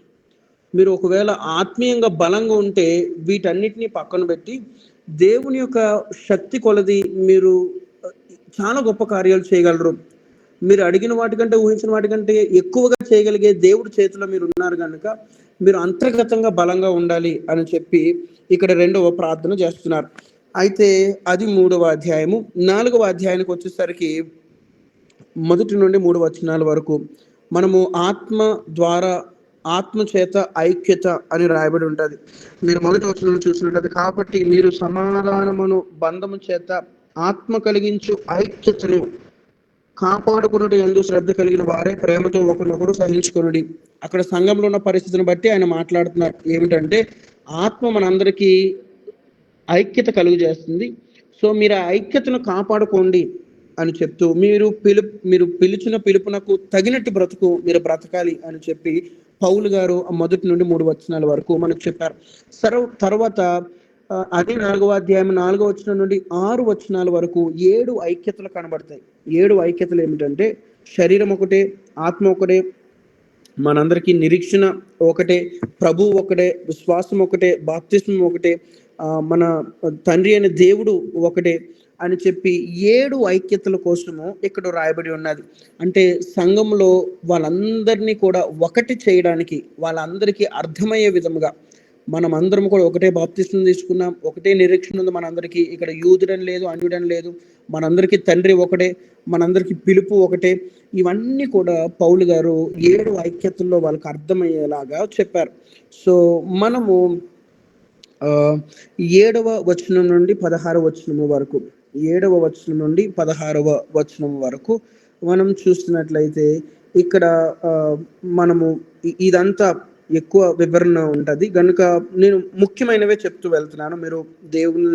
మీరు ఒకవేళ ఆత్మీయంగా బలంగా ఉంటే వీటన్నిటిని పక్కన పెట్టి దేవుని యొక్క శక్తి కొలది మీరు చాలా గొప్ప కార్యాలు చేయగలరు. మీరు అడిగిన వాటికంటే, ఊహించిన వాటికంటే ఎక్కువగా చేయగలిగే దేవుడి చేతిలో మీరు ఉన్నారు కనుక మీరు అంతర్గతంగా బలంగా ఉండాలి అని చెప్పి ఇక్కడ 2వ ప్రార్థన చేస్తున్నారు. అయితే అది 3వ అధ్యాయము. 4వ అధ్యాయానికి వచ్చేసరికి 1 నుండి 3 వచనాల వరకు మనము ఆత్మ ద్వారా ఆత్మ చేత ఐక్యత అని రాయబడి ఉంటుంది. మీరు 1వ వచనం చూసినట్లయితే, కాబట్టి మీరు సమాధానమును బంధము చేత ఆత్మ కలిగించు ఐక్యతను కాపాడుకున్నట్టు ఎందు శ్రద్ధ కలిగిన వారే ప్రేమతో ఒకరినొకరు సహించుకునుడి. అక్కడ సంఘంలో ఉన్న పరిస్థితిని బట్టి ఆయన మాట్లాడుతున్నారు. ఏమిటంటే ఆత్మ మనందరికీ ఐక్యత కలుగు చేస్తుంది. సో మీరు ఆ ఐక్యతను కాపాడుకోండి అని చెప్తూ మీరు పిలిచిన పిలుపునకు తగినట్టు బ్రతుకు మీరు బ్రతకాలి అని చెప్పి పౌలు గారు 1 నుండి 3 వచనాల వరకు మనకు చెప్పారు. తర్వాత అదే 4వ అధ్యాయం 4వ వచనం నుండి 6 వచనాల వరకు 7 ఐక్యతలు కనబడతాయి. 7 ఐక్యతలు ఏమిటంటే శరీరం ఒకటే, ఆత్మ ఒకటే, మనందరికీ నిరీక్షణ ఒకటే, ప్రభు ఒకటే, విశ్వాసం ఒకటే, బాప్తిస్మం ఒకటే, మన తండ్రి అయిన దేవుడు ఒకటే అని చెప్పి 7 ఐక్యతల కోసము ఇక్కడ రాయబడి ఉన్నది. అంటే సంఘంలో వాళ్ళందరినీ కూడా ఒకటి చేయడానికి, వాళ్ళందరికీ అర్థమయ్యే విధముగా మనం అందరం కూడా ఒకటే బాప్తిస్మం తీసుకున్నాం, ఒకటే నిరీక్షణ ఉంది మనందరికీ. ఇక్కడ యూదుడని లేదు, అన్యుడని లేదు, మనందరికీ తండ్రి ఒకటే, మనందరికీ పిలుపు ఒకటే. ఇవన్నీ కూడా పౌలు గారు 7 ఐక్యతల్లో వాళ్ళకి అర్థమయ్యేలాగా చెప్పారు. సో మనము 7వ వచనం నుండి 16వ వచనం వరకు 7వ వచనం నుండి 16వ వచనం వరకు మనం చూస్తున్నట్లయితే ఇక్కడ మనము ఇదంతా ఎక్కువ వివరణ ఉంటుంది కనుక నేను ముఖ్యమైనవే చెప్తూ వెళ్తున్నాను. మీరు దేవుని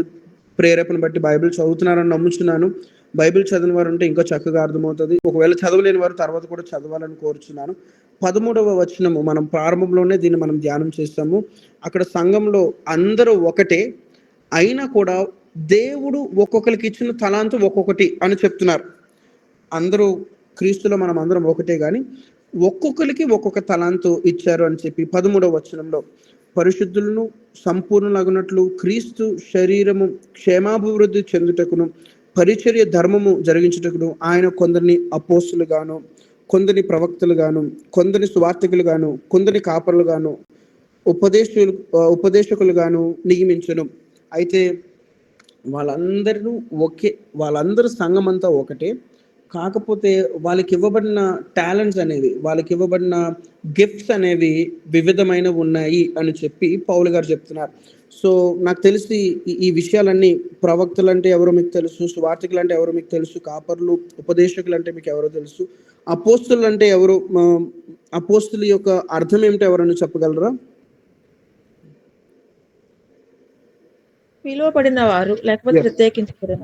ప్రేరేపణ బట్టి బైబిల్ చదువుతున్నారని నమ్ముతున్నాను. బైబిల్ చదివిన వారు ఉంటే ఇంకా చక్కగా అర్థమవుతుంది. ఒకవేళ చదవలేని వారు తర్వాత కూడా చదవాలని కోరుచున్నాను. 13వ వచనము మనం ప్రారంభంలోనే దీన్ని మనం ధ్యానం చేస్తాము. అక్కడ సంఘంలో అందరూ ఒకటే అయినా కూడా దేవుడు ఒక్కొక్కరికి ఇచ్చిన తలాంతు ఒక్కొక్కటి అని చెప్తున్నారు. అందరూ క్రీస్తులో మనం అందరం ఒకటే కానీ ఒక్కొక్కరికి ఒక్కొక్క తలాంతు ఇచ్చారు అని చెప్పి 13వ వచనంలో పరిశుద్ధులను సంపూర్ణులగునట్లు క్రీస్తు శరీరము క్షేమాభివృద్ధి చెందుటకును పరిచర్య ధర్మము జరిగించుటకును ఆయన కొందరిని అపోస్తులుగాను, కొందరిని ప్రవక్తలుగాను, కొందరిని సువార్తికులుగాను, కొందరిని కాపరులుగాను, ఉపదేశకులుగాను నియమించును. అయితే వాళ్ళందరూ సంఘం అంతా ఒకటే, కాకపోతే వాళ్ళకి ఇవ్వబడిన టాలెంట్స్ అనేవి, వాళ్ళకి ఇవ్వబడిన గిఫ్ట్స్ అనేవి వివిధమైనవి ఉన్నాయి అని చెప్పి పౌలు గారు చెప్తున్నారు. సో నాకు తెలిసి ఈ విషయాలన్నీ ప్రవక్తలు అంటే ఎవరో మీకు తెలుసు, సువార్తికులు అంటే ఎవరో మీకు తెలుసు, కాపర్లు ఉపదేశకులు అంటే మీకు ఎవరో తెలుసు, అపోస్తులు అంటే ఎవరు, అపోస్తుల యొక్క అర్థం ఏమిటో ఎవరైనా చెప్పగలరా? పిలువబడిన వారు లేకపోతే ప్రత్యేకించబడిన.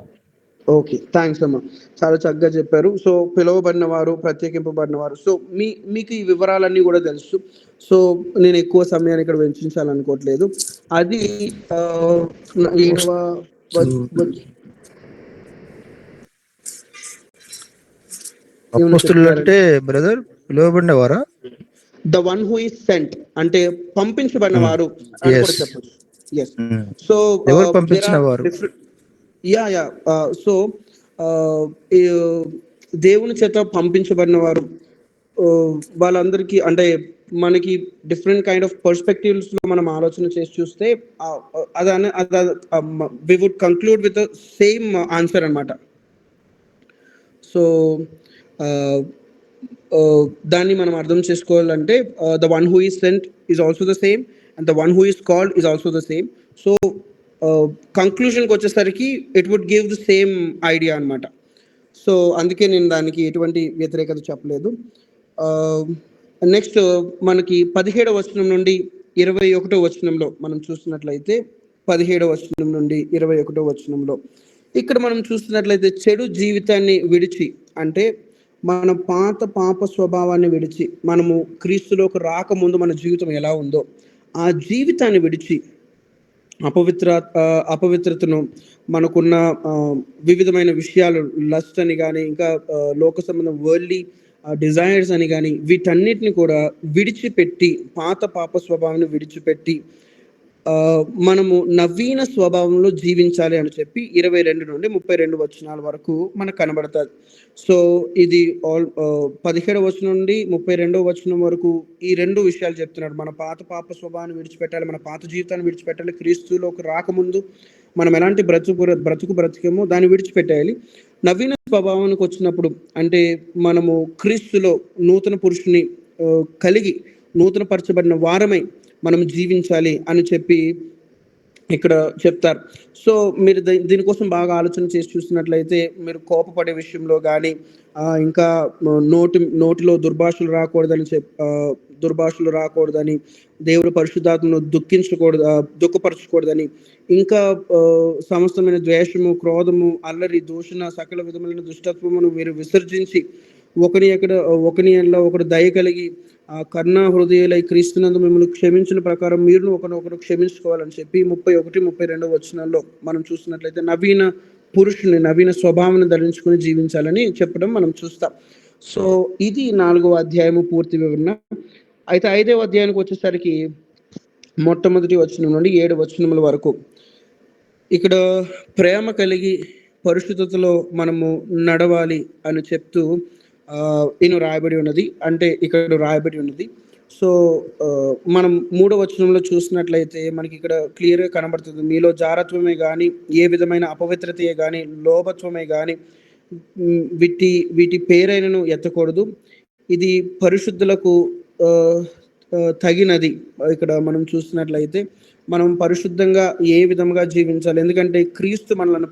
ఓకే, థ్యాంక్స్ అమ్మా, చాలా చక్కగా చెప్పారు. సో పిలువబడిన వారు, ప్రత్యేకింపబడిన వారు. సో మీకు ఈ వివరాలన్నీ కూడా తెలుసు. సో నేను ఎక్కువ సమయాన్ని ఇక్కడ వెచ్చించాలనుకోవట్లేదు. అది అంటే బ్రదర్ పిలువబడిన వారా, the one who is sent అంటే పంపించబడిన వారు అని కూడా చెప్పచ్చు. ఎస్. సో ఎవరు పంపించిన వారు? సో దేవుని చేత పంపించబడిన వారు వాళ్ళందరికీ అంటే మనకి డిఫరెంట్ కైండ్ ఆఫ్ పర్స్పెక్టివ్స్ లో మనం ఆలోచన చేసి చూస్తే we would conclude with same answer అన్నమాట. సో దాన్ని మనం అర్థం చేసుకోవాలంటే the one who is sent is also the same and the one who is called is also the same. So కంక్లూజన్కి వచ్చేసరికి it would give the same idea అనమాట. So అందుకే నేను దానికి ఎటువంటి వ్యతిరేకత చెప్పలేదు. నెక్స్ట్ మనకి 17వ వచనం నుండి 21వ వచనంలో మనం చూస్తున్నట్లయితే 17వ వచనం నుండి 21వ వచనంలో ఇక్కడ మనం చూస్తున్నట్లయితే చెడు జీవితాన్ని విడిచి అంటే మన పాత పాప స్వభావాన్ని విడిచి మనము క్రీస్తులోకి రాకముందు మన జీవితం ఎలా ఉందో ఆ జీవితాన్ని విడిచి అపవిత్రతను మనకున్న వివిధమైన విషయాలు లస్ట్ అని కానీ ఇంకా లోక సంబంధం వరల్డ్లీ డిజైర్స్ అని కానీ వీటన్నిటిని కూడా విడిచిపెట్టి పాత పాప స్వభావాన్ని విడిచిపెట్టి మనము నవీన స్వభావంలో జీవించాలి అని చెప్పి 22 నుండి 32 వచనాల వరకు మనకు కనబడుతుంది. సో ఇది 17వ వచనం నుండి 32వ వచనం వరకు ఈ 2 విషయాలు చెప్తున్నాడు. మన పాత పాప స్వభావాన్ని విడిచిపెట్టాలి, మన పాత జీవితాన్ని విడిచిపెట్టాలి, క్రీస్తులోకి రాకముందు మనం ఎలాంటి బ్రతుకేమో దాన్ని విడిచిపెట్టేయాలి. నవీన స్వభావానికి వచ్చినప్పుడు అంటే మనము క్రీస్తులో నూతన పురుషుని కలిగి నూతన పరచబడిన వారమై మనం జీవించాలి అని చెప్పి ఇక్కడ చెప్తారు. సో మీరు దీనికోసం బాగా ఆలోచన చేసి చూసినట్లయితే మీరు కోపపడే విషయంలో కానీ ఇంకా నోటిలో దుర్భాషలు రాకూడదని, దేవుడి పరిశుద్ధాత్మను దుఃఖపరచకూడదని, ఇంకా సమస్తమైన ద్వేషము, క్రోధము, అల్లరి, దూషణ, సకల విధములైన దుష్టత్వమును మీరు విసర్జించి ఒకడు దయ కలిగి కరుణా హృదయులై క్రీస్తునందు మిమ్మల్ని క్షమించిన ప్రకారం మీరు ఒకరినొకరు క్షమించుకోవాలని చెప్పి 31, 32 వచనాల్లో మనం చూసినట్లయితే నవీన పురుషుని, నవీన స్వభావాన్ని ధరించుకుని జీవించాలని చెప్పడం మనం చూస్తాం. సో ఇది 4వ అధ్యాయము పూర్తి వివరణ. అయితే 5వ అధ్యాయానికి వచ్చేసరికి మొట్టమొదటి వచనం నుండి 7 వచనముల వరకు ఇక్కడ ప్రేమ కలిగి పరిశుద్ధతలో మనము నడవాలి అని చెప్తూ రాయబడి ఉన్నది. సో మనం 3వ వచనంలో చూసినట్లయితే మనకి ఇక్కడ క్లియర్గా కనబడుతుంది, మీలో జారత్వమే కానీ, ఏ విధమైన అపవిత్రతే కానీ, లోభత్వమే కానీ వీటి పేరైనను ఎత్తకూడదు, ఇది పరిశుద్ధులకు తగినది. ఇక్కడ మనం చూసినట్లయితే మనం పరిశుద్ధంగా ఏ విధంగా జీవించాలి, ఎందుకంటే క్రీస్తు మనల్ని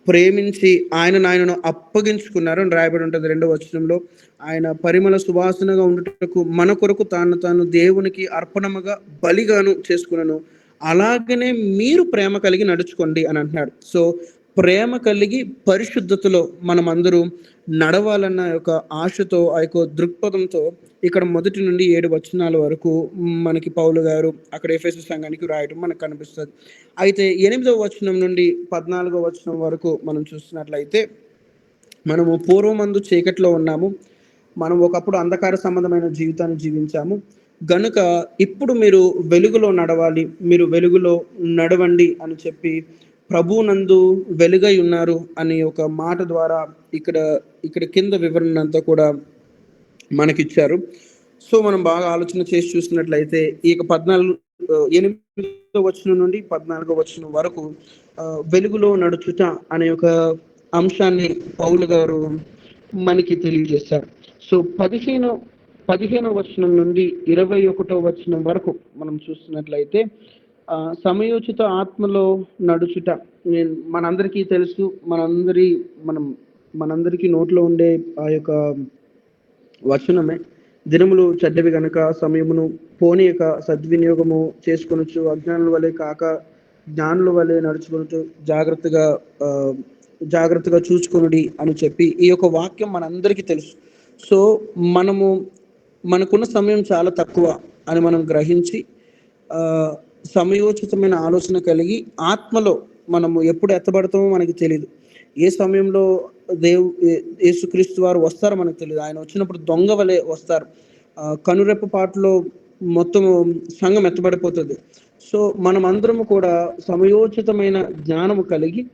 ప్రేమించి ఆయనను అప్పగించుకున్నారు అని రాయబడి ఉంటుంది 2వ వచనంలో. ఆయన పరిమళ సువాసనగా ఉండుటకు మన కొరకు తాను దేవునికి అర్పణముగా బలిగాను చేసుకున్నాను, అలాగనే మీరు ప్రేమ కలిగి నడుచుకోండి అని అంటున్నాడు. సో ప్రేమ కలిగి పరిశుద్ధతలో మనం అందరూ నడవాలన్న యొక్క ఆశతో, ఆ యొక్క దృక్పథంతో ఇక్కడ 1 నుండి 7 వచనాల వరకు మనకి పౌలు గారు అక్కడ ఎఫెసు సంఘానికి రాయడం మనకు కనిపిస్తుంది. అయితే 8వ వచనం నుండి 14వ వచనం వరకు మనం చూస్తున్నట్లయితే మనము పూర్వమందు చీకట్లో ఉన్నాము, మనం ఒకప్పుడు అంధకార సంబంధమైన జీవితాన్ని జీవించాము గనుక ఇప్పుడు మీరు వెలుగులో నడవాలి, మీరు వెలుగులో నడవండి అని చెప్పి ప్రభునందు వెలుగై ఉన్నారు అనే ఒక మాట ద్వారా ఇక్కడ కింద వివరణ అంతా కూడా మనకిచ్చారు. సో మనం బాగా ఆలోచన చేసి చూసినట్లయితే ఈ 8వ వచనం నుండి 14వ వచనం వరకు వెలుగులో నడుచుట అనే ఒక అంశాన్ని పౌలు గారు మనకి తెలియజేశారు. సో 15వ వచనం నుండి 21వ వచనం వరకు మనం చూస్తున్నట్లయితే సమయోచిత ఆత్మలో నడుచుట మనందరికీ తెలుసు, మనందరికీ నోట్లో ఉండే ఆ యొక్క వచనమే, దినములు చెడ్డవి గనక సమయమును పోనీయక సద్వినియోగము చేసుకొనొచ్చు, అజ్ఞానుల వలె కాక జ్ఞానుల వలె నడుచుకొనొచ్చు, జాగ్రత్తగా చూసుకొనుడి అని చెప్పి ఈ యొక్క వాక్యం మనందరికీ తెలుసు. సో మనకున్న సమయం చాలా తక్కువ అని మనం గ్రహించి సమయోచితమైన ఆలోచన కలిగి ఆత్మలో మనము ఎప్పుడు ఎత్తబడతామో మనకి తెలియదు, ఏ సమయంలో యేసుక్రీస్తు వారు వస్తారో మనకు తెలియదు. ఆయన వచ్చినప్పుడు దొంగ వలె వస్తారు, కనురెప్ప పాటలో మొత్తం సంఘం ఎత్తబడిపోతుంది. సో మనమందరము కూడా సమయోచితమైన జ్ఞానము కలిగి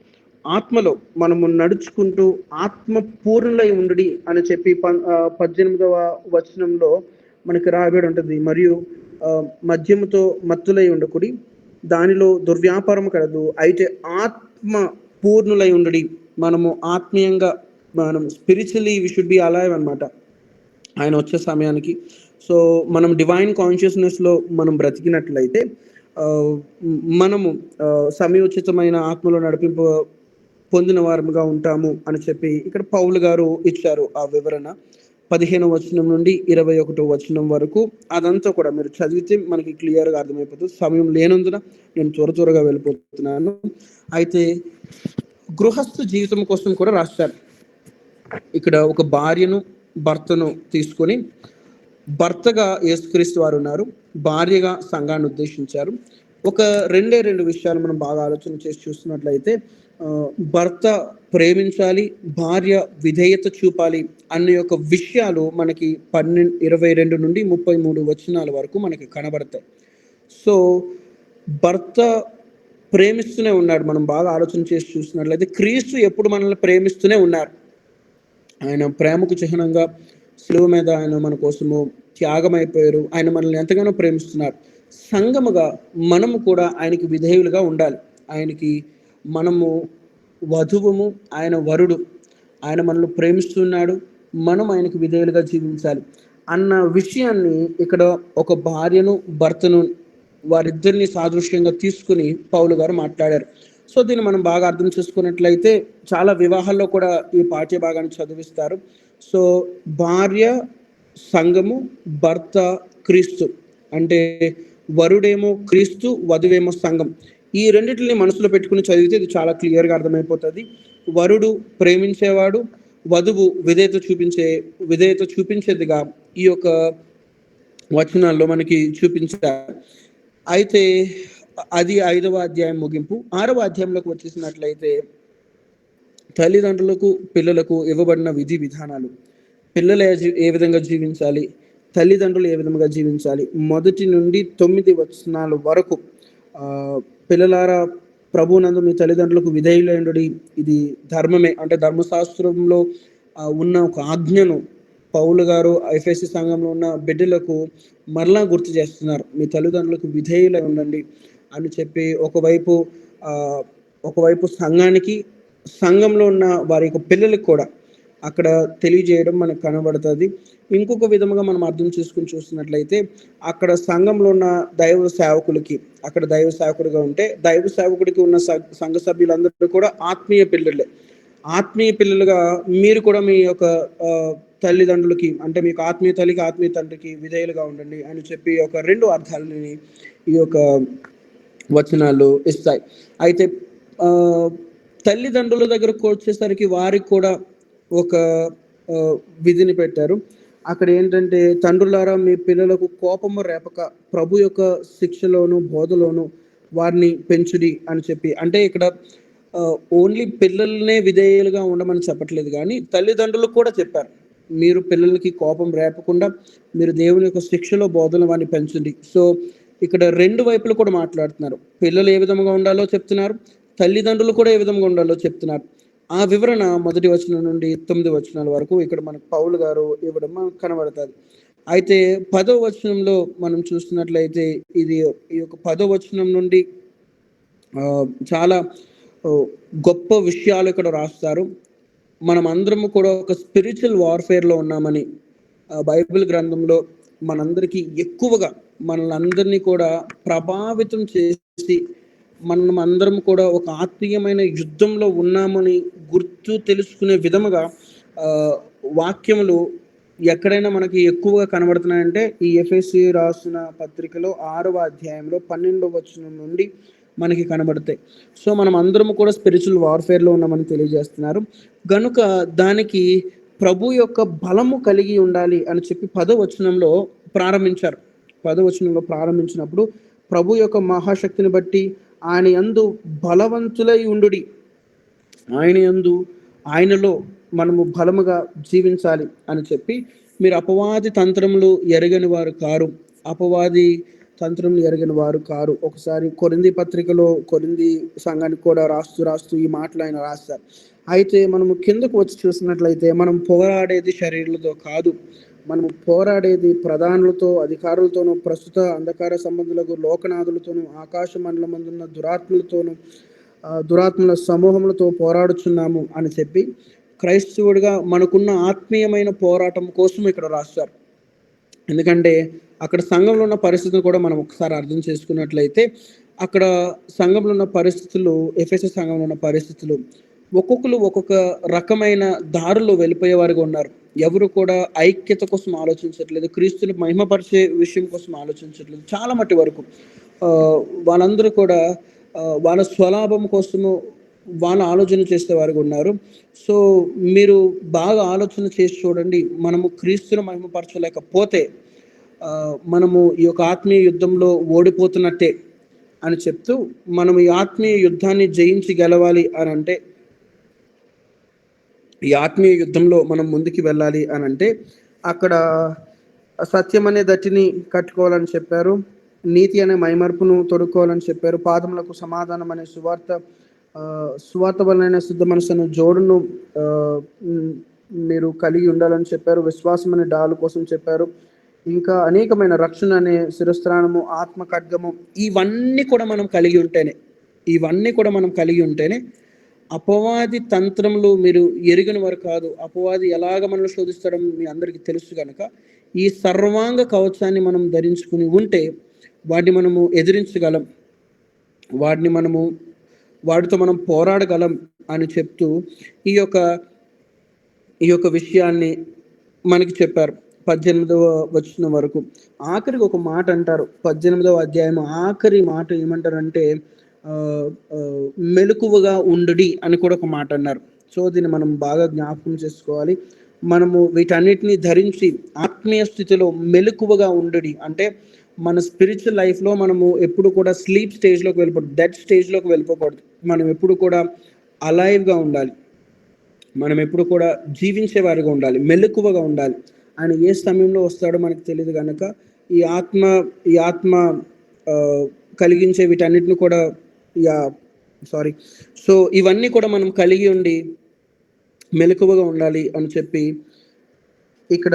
ఆత్మలో మనము నడుచుకుంటూ ఆత్మ పూర్ణులై ఉండి అని చెప్పి 18వ వచనంలో మనకి రాయబడి ఉంటుంది. మరియు మద్యముతో మత్తులై ఉండకుడి, దానిలో దుర్వ్యాపారం కలదు, అయితే ఆత్మ పూర్ణులై ఉండి మనము ఆత్మీయంగా మనం spiritually we should be alive అనమాట ఆయన వచ్చే సమయానికి. సో మనం డివైన్ కాన్షియస్నెస్లో మనం బ్రతికినట్లయితే మనము సమయోచితమైన ఆత్మలో నడిపింపు పొందిన వారముగా ఉంటాము అని చెప్పి ఇక్కడ పౌలు గారు ఇచ్చారు ఆ వివరణ. 15వ వచనం నుండి 21వ వచనం వరకు అదంతా కూడా మీరు చదివితే మనకి క్లియర్గా అర్థమైపోతుంది. సమయం లేనందున నేను త్వరగా వెళ్ళిపోతున్నాను. అయితే గృహస్థ జీవితం కోసం కూడా రాస్తారు. ఇక్కడ ఒక భార్యను భర్తను తీసుకొని, భర్తగా యేసుక్రీస్తు వారు ఉన్నారు, భార్యగా సంఘాన్ని ఉద్దేశించారు. ఒక రెండు విషయాలు మనం బాగా ఆలోచన చేసి చూస్తున్నట్లయితే భర్త ప్రేమించాలి, భార్య విధేయత చూపాలి అనే యొక్క విషయాలు మనకి 22 నుండి 33 వచనాల వరకు మనకి కనబడతాయి. సో భర్త ప్రేమిస్తూనే ఉన్నాడు. మనం బాగా ఆలోచన చేసి చూసినట్లయితే క్రీస్తు ఎప్పుడు మనల్ని ప్రేమిస్తూనే ఉన్నారు. ఆయన ప్రేమకు చిహ్నంగా శిలువ మీద ఆయన మన కోసము త్యాగమైపోయారు. ఆయన మనల్ని ఎంతగానో ప్రేమిస్తున్నారు. సంఘముగా మనము కూడా ఆయనకి విధేయులుగా ఉండాలి. ఆయనకి మనము వధువుము, ఆయన వరుడు. ఆయన మనల్ని ప్రేమిస్తున్నాడు, మనం ఆయనకు విధేయులుగా జీవించాలి అన్న విషయాన్ని ఇక్కడ ఒక భార్యను భర్తను వారిద్దరిని సాదృశ్యంగా తీసుకుని పౌలు గారు మాట్లాడారు. సో దీన్ని మనం బాగా అర్థం చేసుకున్నట్లయితే చాలా వివాహాల్లో కూడా ఈ పాఠ్య భాగాన్ని చదివిస్తారు. సో భార్య సంఘము, భర్త క్రీస్తు. అంటే వరుడేమో క్రీస్తు, వధువేమో సంఘం. ఈ రెండింటిని మనసులో పెట్టుకుని చదివితే ఇది చాలా క్లియర్గా అర్థమైపోతుంది. వరుడు ప్రేమించేవాడు, వధువు విధేయత చూపించేదిగా ఈ యొక్క వచనాల్లో మనకి చూపించారు. అయితే అది 5వ అధ్యాయం ముగింపు. 6వ అధ్యాయంలోకి వచ్చేసినట్లయితే తల్లిదండ్రులకు పిల్లలకు ఇవ్వబడిన విధి విధానాలు. పిల్లలు ఏ విధంగా జీవించాలి, తల్లిదండ్రులు ఏ విధంగా జీవించాలి. 1 నుండి 9 వచనాల వరకు పిల్లలారా ప్రభువునందు మీ తల్లిదండ్రులకు విధేయులైనడి, ఇది ధర్మమే. అంటే ధర్మశాస్త్రంలో ఉన్న ఒక ఆజ్ఞను పౌలు గారు ఎఫెసీ సంఘంలో ఉన్న బిడ్డలకు మరలా గుర్తు చేస్తున్నారు. మీ తల్లిదండ్రులకు విధేయులై ఉండండి అని చెప్పి ఒకవైపు సంఘానికి, సంఘంలో ఉన్న వారి యొక్క పిల్లలకు కూడా అక్కడ తెలియజేయడం మనకు కనబడుతుంది. ఇంకొక విధముగా మనం అర్థం చేసుకుని చూస్తున్నట్లయితే అక్కడ సంఘంలో ఉన్న దైవ సేవకులకి, అక్కడ దైవ సేవకుడిగా ఉంటే దైవ సేవకుడికి ఉన్న సంఘ సభ్యులందరూ కూడా ఆత్మీయ పిల్లలే. ఆత్మీయ పిల్లలుగా మీరు కూడా మీ యొక్క తల్లిదండ్రులకి, అంటే మీకు ఆత్మీయ తల్లికి ఆత్మీయ తండ్రికి విధేయులుగా ఉండండి అని చెప్పి ఒక 2 అర్థాలని ఈ యొక్క వచనాలు ఇస్తాయి. అయితే తల్లిదండ్రుల దగ్గరకు వచ్చేసరికి వారికి కూడా ఒక విధిని పెట్టారు. అక్కడ ఏంటంటే, తండ్రులారా మీ పిల్లలకు కోపము రేపక ప్రభు యొక్క శిక్షలోను బోధలోను వారిని పెంచుడి అని చెప్పి. అంటే ఇక్కడ ఓన్లీ పిల్లల్నే విధేయులుగా ఉండమని చెప్పట్లేదు, కానీ తల్లిదండ్రులకు కూడా చెప్పారు, మీరు పిల్లలకి కోపం రేపకుండా మీరు దేవుని యొక్క శిక్షలో బోధన వారిని పెంచండి. సో ఇక్కడ 2 వైపులు కూడా మాట్లాడుతున్నారు. పిల్లలు ఏ విధంగా ఉండాలో చెప్తున్నారు, తల్లిదండ్రులు కూడా ఏ విధంగా ఉండాలో చెప్తున్నారు. ఆ వివరణ 1 వచనం నుండి 9 వచనాల వరకు ఇక్కడ మనకు పౌలు గారు ఇవ్వడం మనకు కనబడుతుంది. అయితే 10వ వచనంలో మనం చూస్తున్నట్లయితే ఈ యొక్క 10వ వచనం నుండి చాలా గొప్ప విషయాలు ఇక్కడ రాస్తారు. మనం అందరము కూడా ఒక స్పిరిచువల్ వార్ఫేర్లో ఉన్నామని బైబిల్ గ్రంథంలో మనందరికీ ఎక్కువగా మనల్ని అందరినీ కూడా ప్రభావితం చేసి మనం అందరం కూడా ఒక ఆత్మీయమైన యుద్ధంలో ఉన్నామని గుర్తు తెలుసుకునే విధముగా వాక్యములు ఎక్కడైనా మనకి ఎక్కువగా కనబడుతున్నాయంటే ఈ ఎఫెసీ రాసిన పత్రికలో 6వ అధ్యాయంలో 12వ వచనం నుండి మనకి కనబడతాయి. సో మనం అందరము కూడా స్పిరిచువల్ వార్ఫేర్లో ఉన్నామని తెలియజేస్తున్నారు. గనుక దానికి ప్రభు యొక్క బలము కలిగి ఉండాలి అని చెప్పి 10వ వచనంలో ప్రారంభించారు. 10వ వచనంలో ప్రారంభించినప్పుడు ప్రభు యొక్క మహాశక్తిని బట్టి ఆయన యందు బలవంతులై ఉండుడి, ఆయనలో మనము బలముగా జీవించాలి అని చెప్పి, మీరు అపవాది తంత్రములు ఎరగని వారు కారు. ఒకసారి కొరింథీ పత్రికలో కొరింథీ సంఘానికి కూడా రాస్తూ ఈ మాటలు ఆయన రాస్తారు. అయితే మనము కిందకు వచ్చి చూసినట్లయితే మనం పోరాడేది శరీరులతో కాదు, మనము పోరాడేది ప్రధానులతో, అధికారులతోనూ, ప్రస్తుత అంధకార సంబంధులకు లోకనాథులతోనూ, ఆకాశ మండలమందున్న దురాత్మల సమూహములతో పోరాడుచున్నాము అని చెప్పి క్రైస్తవుడిగా మనకున్న ఆత్మీయమైన పోరాటం కోసం ఇక్కడ రాస్తారు. ఎందుకంటే అక్కడ సంఘంలో ఉన్న పరిస్థితులు కూడా మనం ఒకసారి అర్థం చేసుకున్నట్లయితే అక్కడ సంఘంలో ఉన్న పరిస్థితులు, ఎఫెసీ సంఘంలో ఉన్న పరిస్థితులు ఒక్కొక్కరు ఒక్కొక్క రకమైన దారుల్లో వెళ్ళిపోయేవారుగా ఉన్నారు. ఎవరు కూడా ఐక్యత కోసం ఆలోచించట్లేదు, క్రీస్తుని మహిమపరిచే విషయం కోసం ఆలోచించట్లేదు. చాలా మట్టి వరకు వాళ్ళందరూ కూడా వాళ్ళ స్వలాభం కోసము వాళ్ళ ఆలోచన చేసే వారుగా ఉన్నారు. సో మీరు బాగా ఆలోచన చేసి చూడండి, మనము క్రీస్తుని మహిమపరచలేకపోతే మనము ఈ యొక్క ఆత్మీయ యుద్ధంలో ఓడిపోతున్నట్టే అని చెప్తూ, మనం ఈ ఆత్మీయ యుద్ధాన్ని జయించి గెలవాలి అని అంటే, ఈ ఆత్మీయ యుద్ధంలో మనం ముందుకు వెళ్ళాలి అని అంటే అక్కడ సత్యం అనే దట్టిని కట్టుకోవాలని చెప్పారు. నీతి అనే మైమర్పును తొడుక్కోవాలని చెప్పారు. పాదములకు సమాధానం అనే సువార్త వలన శుద్ధ మనసును జోడును మీరు కలిగి ఉండాలని చెప్పారు. విశ్వాసం అనే డాలు కోసం చెప్పారు. ఇంకా అనేకమైన రక్షణ అనే శిరస్త్రాణము, ఆత్మ ఖడ్గము, ఇవన్నీ కూడా మనం కలిగి ఉంటేనే అపవాది తంత్రములు మీరు ఎరిగిన వారు కాదు. అపవాది ఎలాగ మనల్ని శోధిస్తాడో మీ అందరికీ తెలుసు కనుక ఈ సర్వాంగ కవచాన్ని మనం ధరించుకుని ఉంటే వాటిని మనము ఎదిరించగలం, వాటితో మనం పోరాడగలం అని చెప్తూ ఈ యొక్క విషయాన్ని మనకి చెప్పారు. 18వ వచనం వరకు ఆఖరికి ఒక మాట అంటారు. 18వ అధ్యాయం ఆఖరి మాట ఏమంటారంటే మెలకువగా ఉండుడి అని కూడా ఒక మాట అన్నారు. సో దీన్ని మనం బాగా జ్ఞాపకం చేసుకోవాలి. మనము వీటన్నిటిని ధరించి ఆత్మీయ స్థితిలో మెలకువగా ఉండుడి అంటే మన స్పిరిచువల్ లైఫ్లో మనము ఎప్పుడు కూడా స్లీప్ స్టేజ్లోకి వెళ్ళిపోవద్దు, డెడ్ స్టేజ్లోకి వెళ్ళిపోకూడదు. మనం ఎప్పుడు కూడా అలైవ్గా ఉండాలి, మనం ఎప్పుడు కూడా జీవించే వారిగా ఉండాలి, మెలకువగా ఉండాలి. ఆయన ఏ సమయంలో వస్తాడో మనకు తెలియదు కనుక ఈ ఆత్మ కలిగించే వీటన్నిటిని కూడా సో ఇవన్నీ కూడా మనం కలిగి ఉండి మెలకువగా ఉండాలి అని చెప్పి ఇక్కడ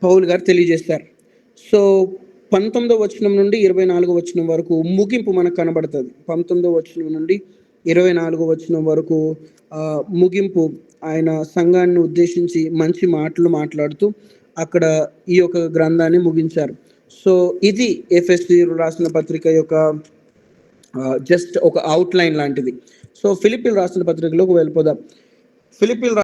పౌలు గారు తెలియజేస్తారు. సో 19వ వచనం నుండి 24వ వచనం వరకు ముగింపు మనకు కనబడుతుంది. 19వ వచనం నుండి 24వ వచనం వరకు ముగింపు ఆయన సంఘాన్ని ఉద్దేశించి మంచి మాటలు మాట్లాడుతూ అక్కడ ఈ యొక్క గ్రంథాన్ని ముగించారు. సో ఇది ఎఫెసీ రాసిన పత్రిక యొక్క జస్ట్ ఒక అవుట్లైన్ లాంటిది. సో ఫిలిప్పీలు రాసిన పత్రికలోకి వెళ్ళిపోదాం. ఫిలిప్పీలు